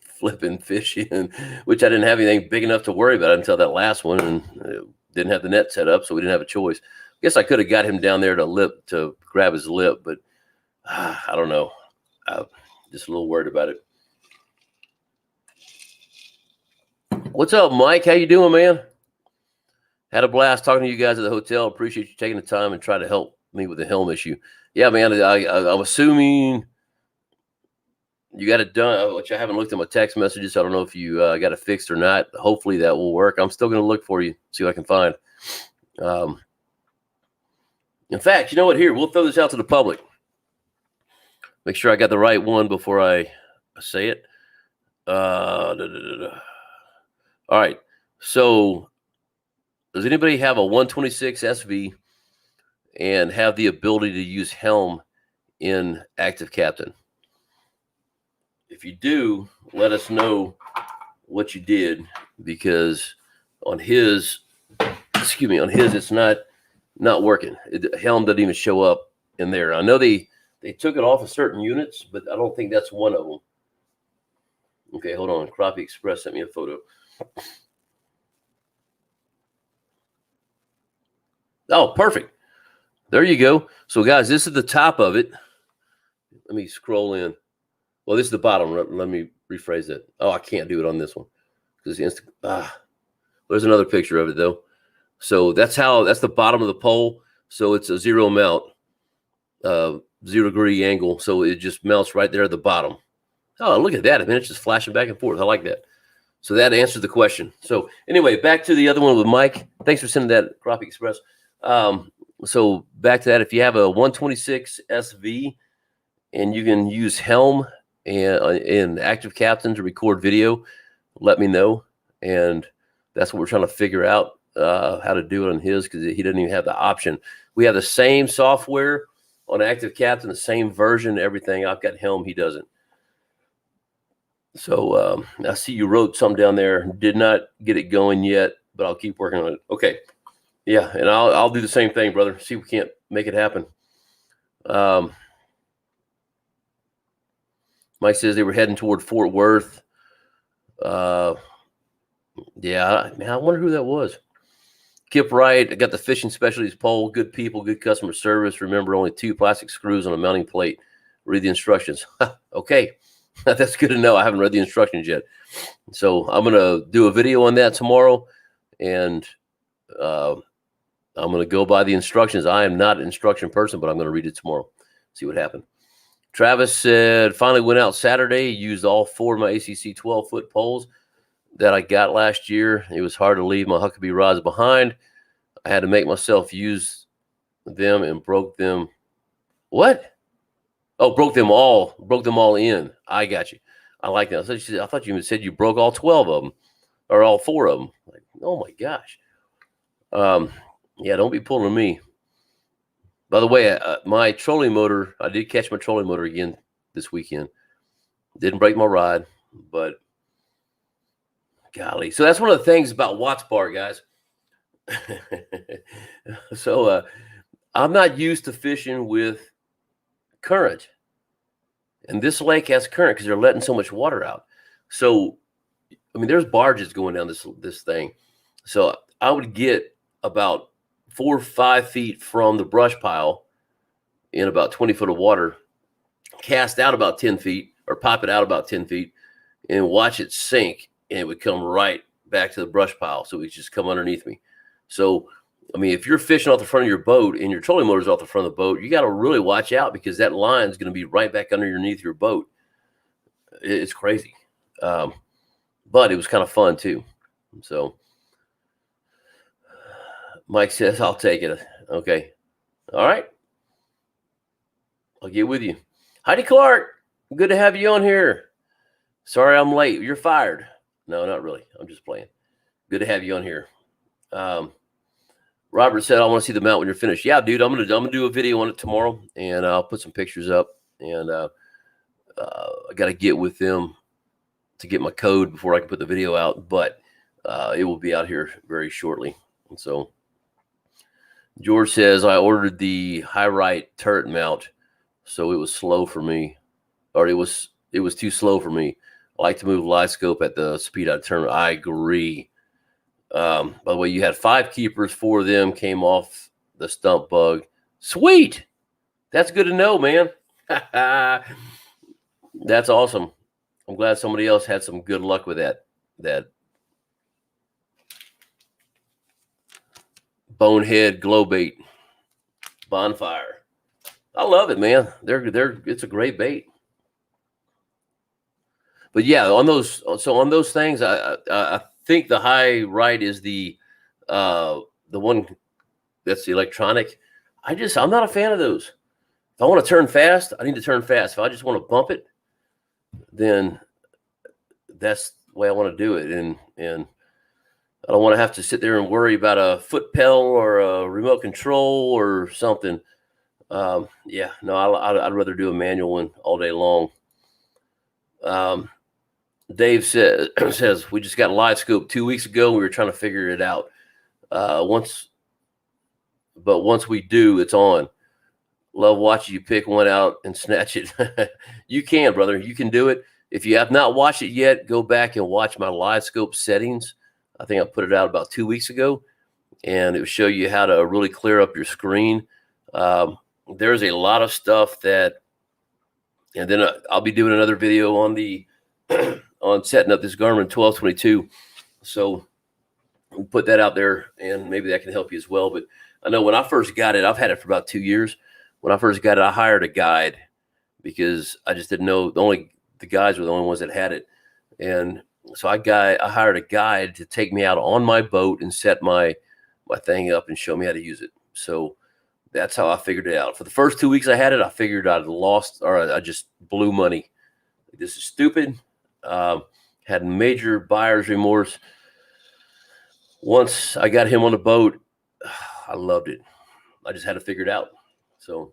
flipping fishing, which I didn't have anything big enough to worry about until that last one, and didn't have the net set up, so we didn't have a choice. I guess I could have got him down there to grab his lip, but I don't know. I'm just a little worried about it. What's up, Mike? How you doing, man? Had a blast talking to you guys at the hotel. Appreciate you taking the time and trying to help me with the helm issue. Yeah, man, I'm assuming you got it done, which I haven't looked at my text messages. So I don't know if you got it fixed or not. Hopefully that will work. I'm still going to look for you, see what I can find. In fact, you know what? Here, we'll throw this out to the public. Make sure I got the right one before I say it. All right. So does anybody have a 126 SV and have the ability to use helm in Active Captain? If you do, let us know what you did, because on his, it's not working. Helm doesn't even show up in there. I know they took it off of certain units, but I don't think that's one of them. Okay, hold on. Crappie Express sent me a photo. Oh, perfect. There you go. So, guys, this is the top of it. Let me scroll in. Well, this is the bottom. Let me rephrase that. Oh, I can't do it on this one because there's another picture of it though. So that's the bottom of the pole. So it's a 0 mount, 0 degree angle. So it just melts right there at the bottom. Oh, look at that. I mean, it's just flashing back and forth. I like that. So that answers the question. So anyway, back to the other one with Mike. Thanks for sending that, Crappie Express. So back to that. If you have a 126 SV and you can use helm and Active Captain to record video, let me know. And that's what we're trying to figure out, how to do it on his, because he doesn't even have the option. We have the same software on Active Captain, the same version, everything. I've got helm, he doesn't. So I see you wrote something down there. Did not get it going yet, but I'll keep working on it. Okay. Yeah, and I'll do the same thing, brother. See if we can't make it happen. Mike says they were heading toward Fort Worth. Yeah, man, I wonder who that was. Kip Wright, I got the fishing specialties pole. Good people, good customer service. Remember, only 2 plastic screws on a mounting plate. Read the instructions. Okay, that's good to know. I haven't read the instructions yet. So I'm going to do a video on that tomorrow, and I'm going to go by the instructions. I am not an instruction person, but I'm going to read it tomorrow. See what happened. Travis said, finally went out Saturday, used all 4 of my ACC 12-foot poles that I got last year. It was hard to leave my Huckabee rods behind. I had to make myself use them and broke them. What? Oh, broke them all in. I got you. I like that. I thought you said you broke all 12 of them or all 4 of them. Like, oh my gosh. Yeah, don't be pulling me. By the way, my trolling motor, I did catch my trolling motor again this weekend. Didn't break my rod, but golly. So that's one of the things about Watts Bar, guys. So I'm not used to fishing with current. And this lake has current because they're letting so much water out. So, I mean, there's barges going down this thing. So I would get about 4 or 5 feet from the brush pile in about 20 foot of water, cast out about 10 feet or pop it out about 10 feet and watch it sink. And it would come right back to the brush pile, so he just come underneath me. So, I mean, if you're fishing off the front of your boat and your trolling motor's off the front of the boat, you got to really watch out, because that line is going to be right back underneath your boat. It's crazy. But it was kind of fun too. So Mike says, I'll take it. Okay. All right. I'll get with you. Heidi Clark, good to have you on here. Sorry I'm late. You're fired. No, not really. I'm just playing. Good to have you on here. Robert said, I want to see the mount when you're finished. Yeah, dude, I'm gonna do a video on it tomorrow, and I'll put some pictures up. And I got to get with them to get my code before I can put the video out, but it will be out here very shortly. And so George says, I ordered the high right turret mount, so it was slow for me, or it was too slow for me. I like to move live scope at the speed I turn. I agree. By the way, you had 5 keepers, 4 of them came off the stump bug. Sweet. That's good to know, man. That's awesome. I'm glad somebody else had some good luck with that bonehead glow bait bonfire. I love it, man. It's a great bait. But yeah, on those things, I think the high right is the one that's the electronic. I'm not a fan of those. If I want to turn fast, I need to turn fast. If I just want to bump it, then that's the way I want to do it. And I don't want to have to sit there and worry about a foot pedal or a remote control or something. Yeah, no, I'd rather do a manual one all day long. Dave says, we just got a live scope 2 weeks ago. We were trying to figure it out. Once we do, it's on. Love watching you pick one out and snatch it. You can, brother. You can do it. If you have not watched it yet, go back and watch my live scope settings. I think I put it out about 2 weeks ago, and it will show you how to really clear up your screen. There's a lot of stuff and then I'll be doing another video on on setting up this Garmin 1222. So we'll put that out there, and maybe that can help you as well. But I know when I first got it, I've had it for about 2 years. When I first got it, I hired a guide because I just didn't know. The guys were the only ones that had it. And so I hired a guide to take me out on my boat and set my thing up and show me how to use it. So that's how I figured it out. For the first 2 weeks I had it, I figured I'd lost, or I just blew money. This is stupid. Had major buyer's remorse. Once I got him on the boat, I loved it. I just had to figure it out. So,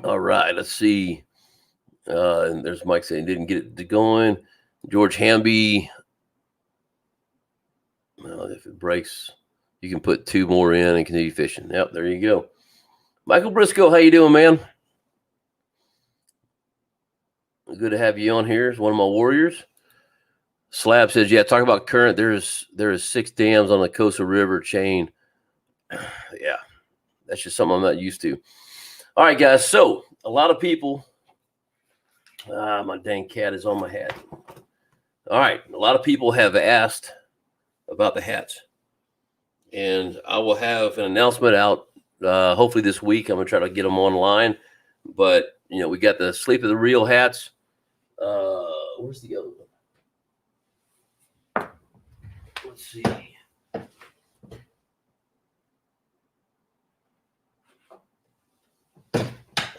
all right, let's see. And there's Mike saying didn't get it going. George Hamby. Well, if it breaks, you can put 2 more in and continue fishing. Yep, there you go. Michael Briscoe, how you doing, man? Good to have you on here. It's one of my warriors. Slab says, yeah, talk about current. There is 6 dams on the Coastal River chain. Yeah, that's just something I'm not used to. All right, guys. So a lot of people, my dang cat is on my hat. All right. A lot of people have asked about the hats, and I will have an announcement out hopefully this week. I'm going to try to get them online, but we got the Sleep of the Reel hats. Where's the other one? Let's see.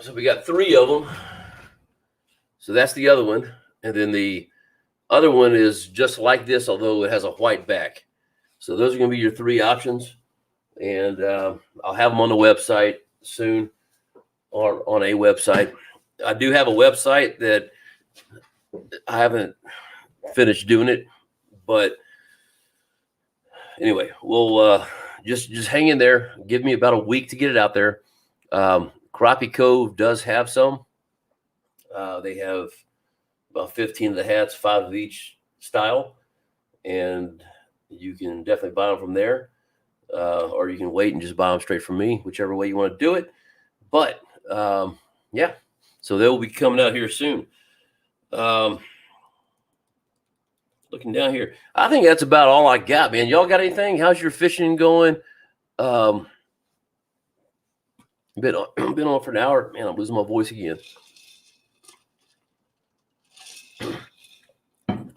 So we got 3 of them. So that's the other one. And then the other one is just like this, although it has a white back. So those are going to be your 3 options. And I'll have them on the website soon, or on a website. I do have a website that I haven't finished doing it. But anyway, we'll just hang in there. Give me about a week to get it out there. Crappie Cove does have some. They have about 15 of the hats, 5 of each style, and you can definitely buy them from there, or you can wait and just buy them straight from me, whichever way you want to do it. But yeah, so they will be coming out here soon. looking down here. I think that's about all I got, man. Y'all got anything? How's your fishing going? Been on for an hour. Man, I'm losing my voice again.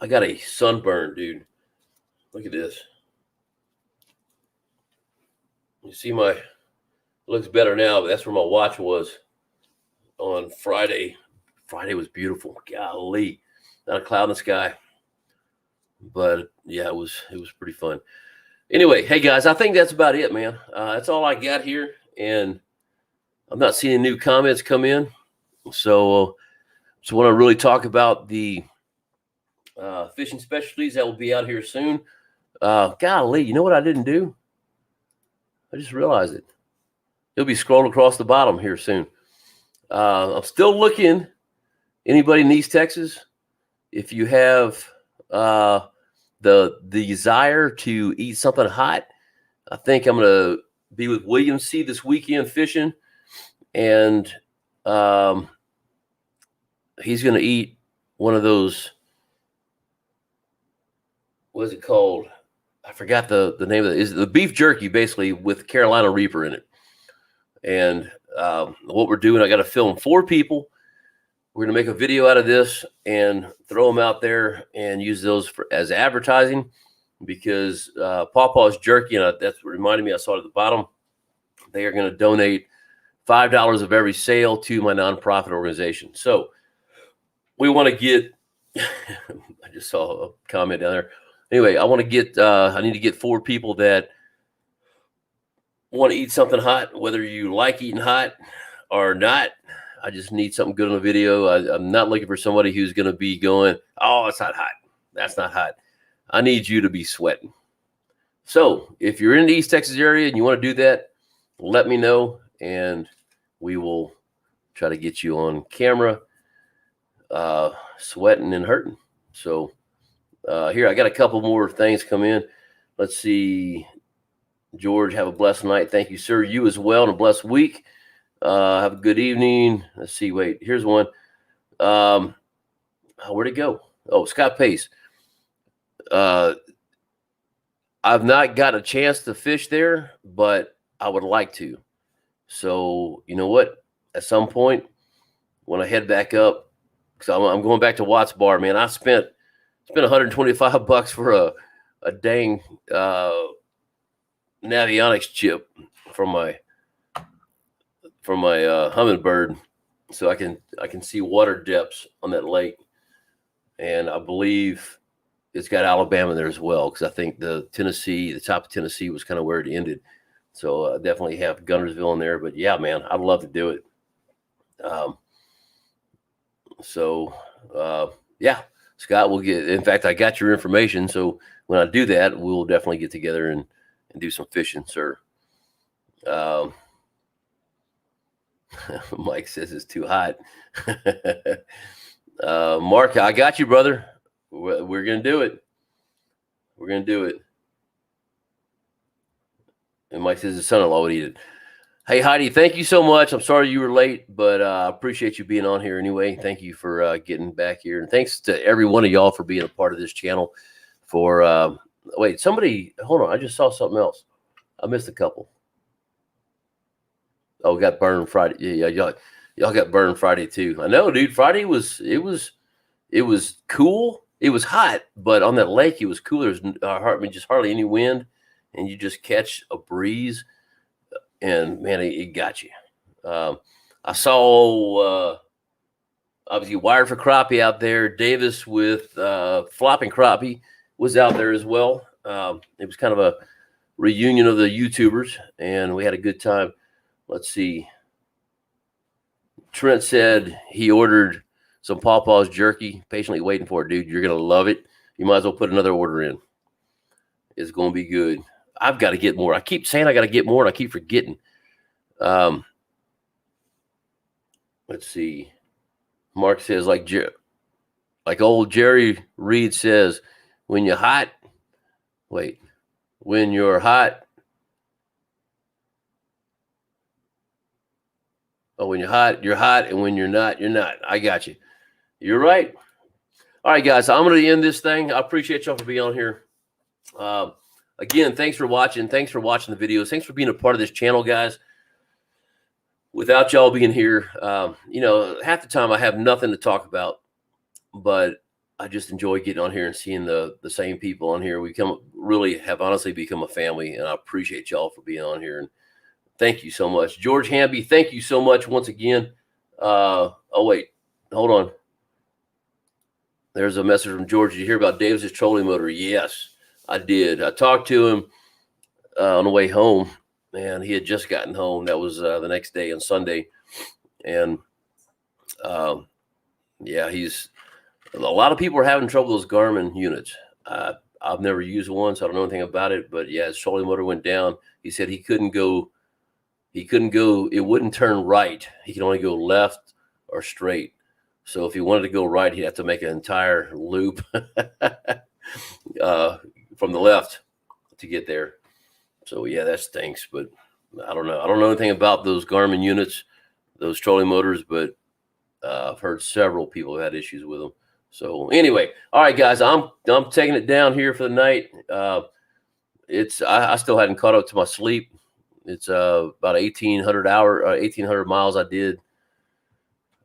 I got a sunburn, dude. Look at this. You see looks better now, but that's where my watch was on Friday. Friday was beautiful. Golly. Not a cloud in the sky. But yeah, it was pretty fun. Anyway, hey guys, I think that's about it, man. That's all I got here. And I'm not seeing any new comments come in. So want to really talk about the fishing specialties that will be out here soon. Golly, you know what I didn't do? I just realized it. It'll be scrolled across the bottom here soon. I'm still looking. Anybody in East Texas, if you have the desire to eat something hot, I think I'm going to be with William C. this weekend fishing. And he's going to eat one of those, what is it called? I forgot the name of it. Is the beef jerky, basically, with Carolina Reaper in it. And what we're doing, I got to film 4 people. We're going to make a video out of this and throw them out there and use those as advertising, because Pawpaw's Jerky, and that's what reminded me, I saw it at the bottom, they are going to donate $5 of every sale to my nonprofit organization. So we want to get, I just saw a comment down there. Anyway, I want to get, I need to get 4 people that want to eat something hot, whether you like eating hot or not. I just need something good on the video. I'm not looking for somebody who's going to be going, oh, it's not hot. That's not hot. I need you to be sweating. So if you're in the East Texas area and you want to do that, let me know, and we will try to get you on camera, sweating and hurting. So here, I got a couple more things come in. Let's see. George, have a blessed night. Thank you, sir. You as well, and a blessed week. Have a good evening. Let's see. Wait, here's one. Where'd it go? Oh, Scott Pace. I've not got a chance to fish there, but I would like to. So you know what? At some point, when I head back up, because I'm going back to Watts Bar, man. I spent $125 for a dang Navionics chip for my Humminbird, so I can see water depths on that lake, and I believe it's got Alabama there as well, because I think the top of Tennessee was kind of where it ended. So definitely have Gunnersville in there. But yeah, man, I'd love to do it. Yeah, Scott, we'll get. In fact, I got your information, so when I do that, we'll definitely get together and do some fishing, sir. Mike says it's too hot. Mark, I got you, brother. We're going to do it. We're going to do it. And Mike says his son-in-law would eat it. Hey, Heidi, thank you so much. I'm sorry you were late, but I appreciate you being on here anyway. Thank you for getting back here. And thanks to every one of y'all for being a part of this channel. Wait, somebody, hold on. I just saw something else. I missed a couple. Oh, got burned Friday. Yeah, y'all got burned Friday too. I know, dude. Friday was cool. It was hot, but on that lake, it was cool. There's just hardly any wind, and you just catch a breeze, and man, it got you. I saw obviously Wired for Crappie out there. Davis with Flopping Crappie was out there as well. It was kind of a reunion of the YouTubers, and we had a good time. Let's see. Trent said he ordered some Pawpaw's jerky. Patiently waiting for it, dude. You're going to love it. You might as well put another order in. It's going to be good. I've got to get more. I keep saying I got to get more, and I keep forgetting. Let's see. Mark says, like old Jerry Reed says, when you're hot, when you're hot, oh, when you're hot, and when you're not, you're not. I got you. You're right. All right, guys, I'm going to end this thing. I appreciate y'all for being on here. Again, thanks for watching. Thanks for watching the videos. Thanks for being a part of this channel, guys. Without y'all being here, half the time I have nothing to talk about, but I just enjoy getting on here and seeing the same people on here. We really have honestly become a family, and I appreciate y'all for being on here. And thank you so much. George Hamby, thank you so much once again. Oh, wait, hold on. There's a message from George. Did you hear about Davis's trolling motor? Yes, I did. I talked to him on the way home. Man, he had just gotten home. That was the next day on Sunday. And yeah, a lot of people are having trouble with those Garmin units. I've never used one, so I don't know anything about it. But yeah, his trolling motor went down. He said he couldn't go. It wouldn't turn right. He could only go left or straight. So if he wanted to go right, he'd have to make an entire loop from the left to get there. So yeah, that stinks. But I don't know. I don't know anything about those Garmin units, those trolling motors, but I've heard several people have had issues with them. So anyway, all right, guys, I'm taking it down here for the night. I still hadn't caught up to my sleep. It's about 1,800 miles I did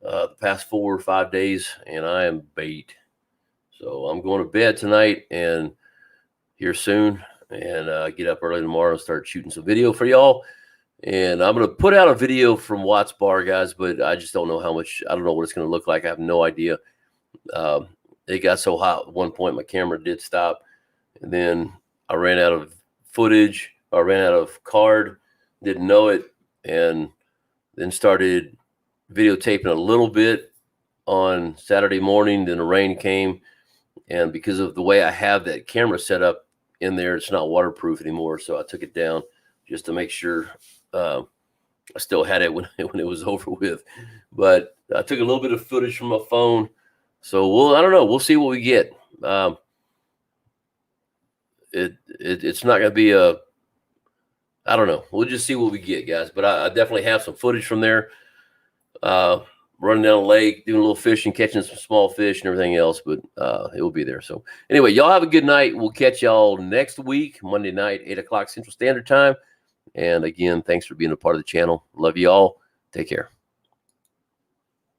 the past 4 or 5 days, and I am bait. So I'm going to bed tonight and here soon, and get up early tomorrow and start shooting some video for y'all. And I'm going to put out a video from Watts Bar, guys, but I just don't know how much. I don't know what it's going to look like. I have no idea. It got so hot at one point, my camera did stop, and then I ran out of footage. I ran out of card, didn't know it, and then started videotaping a little bit on Saturday morning. Then the rain came, and because of the way I have that camera set up in there, it's not waterproof anymore. So I took it down just to make sure I still had it when it was over with. But I took a little bit of footage from my phone. So I don't know. We'll see what we get. It's not going to be I don't know. We'll just see what we get, guys. But I definitely have some footage from there. Running down a lake, doing a little fishing, catching some small fish and everything else, but it will be there. So anyway, y'all have a good night. We'll catch y'all next week, Monday night, 8 o'clock Central Standard Time. And again, thanks for being a part of the channel. Love you all. Take care.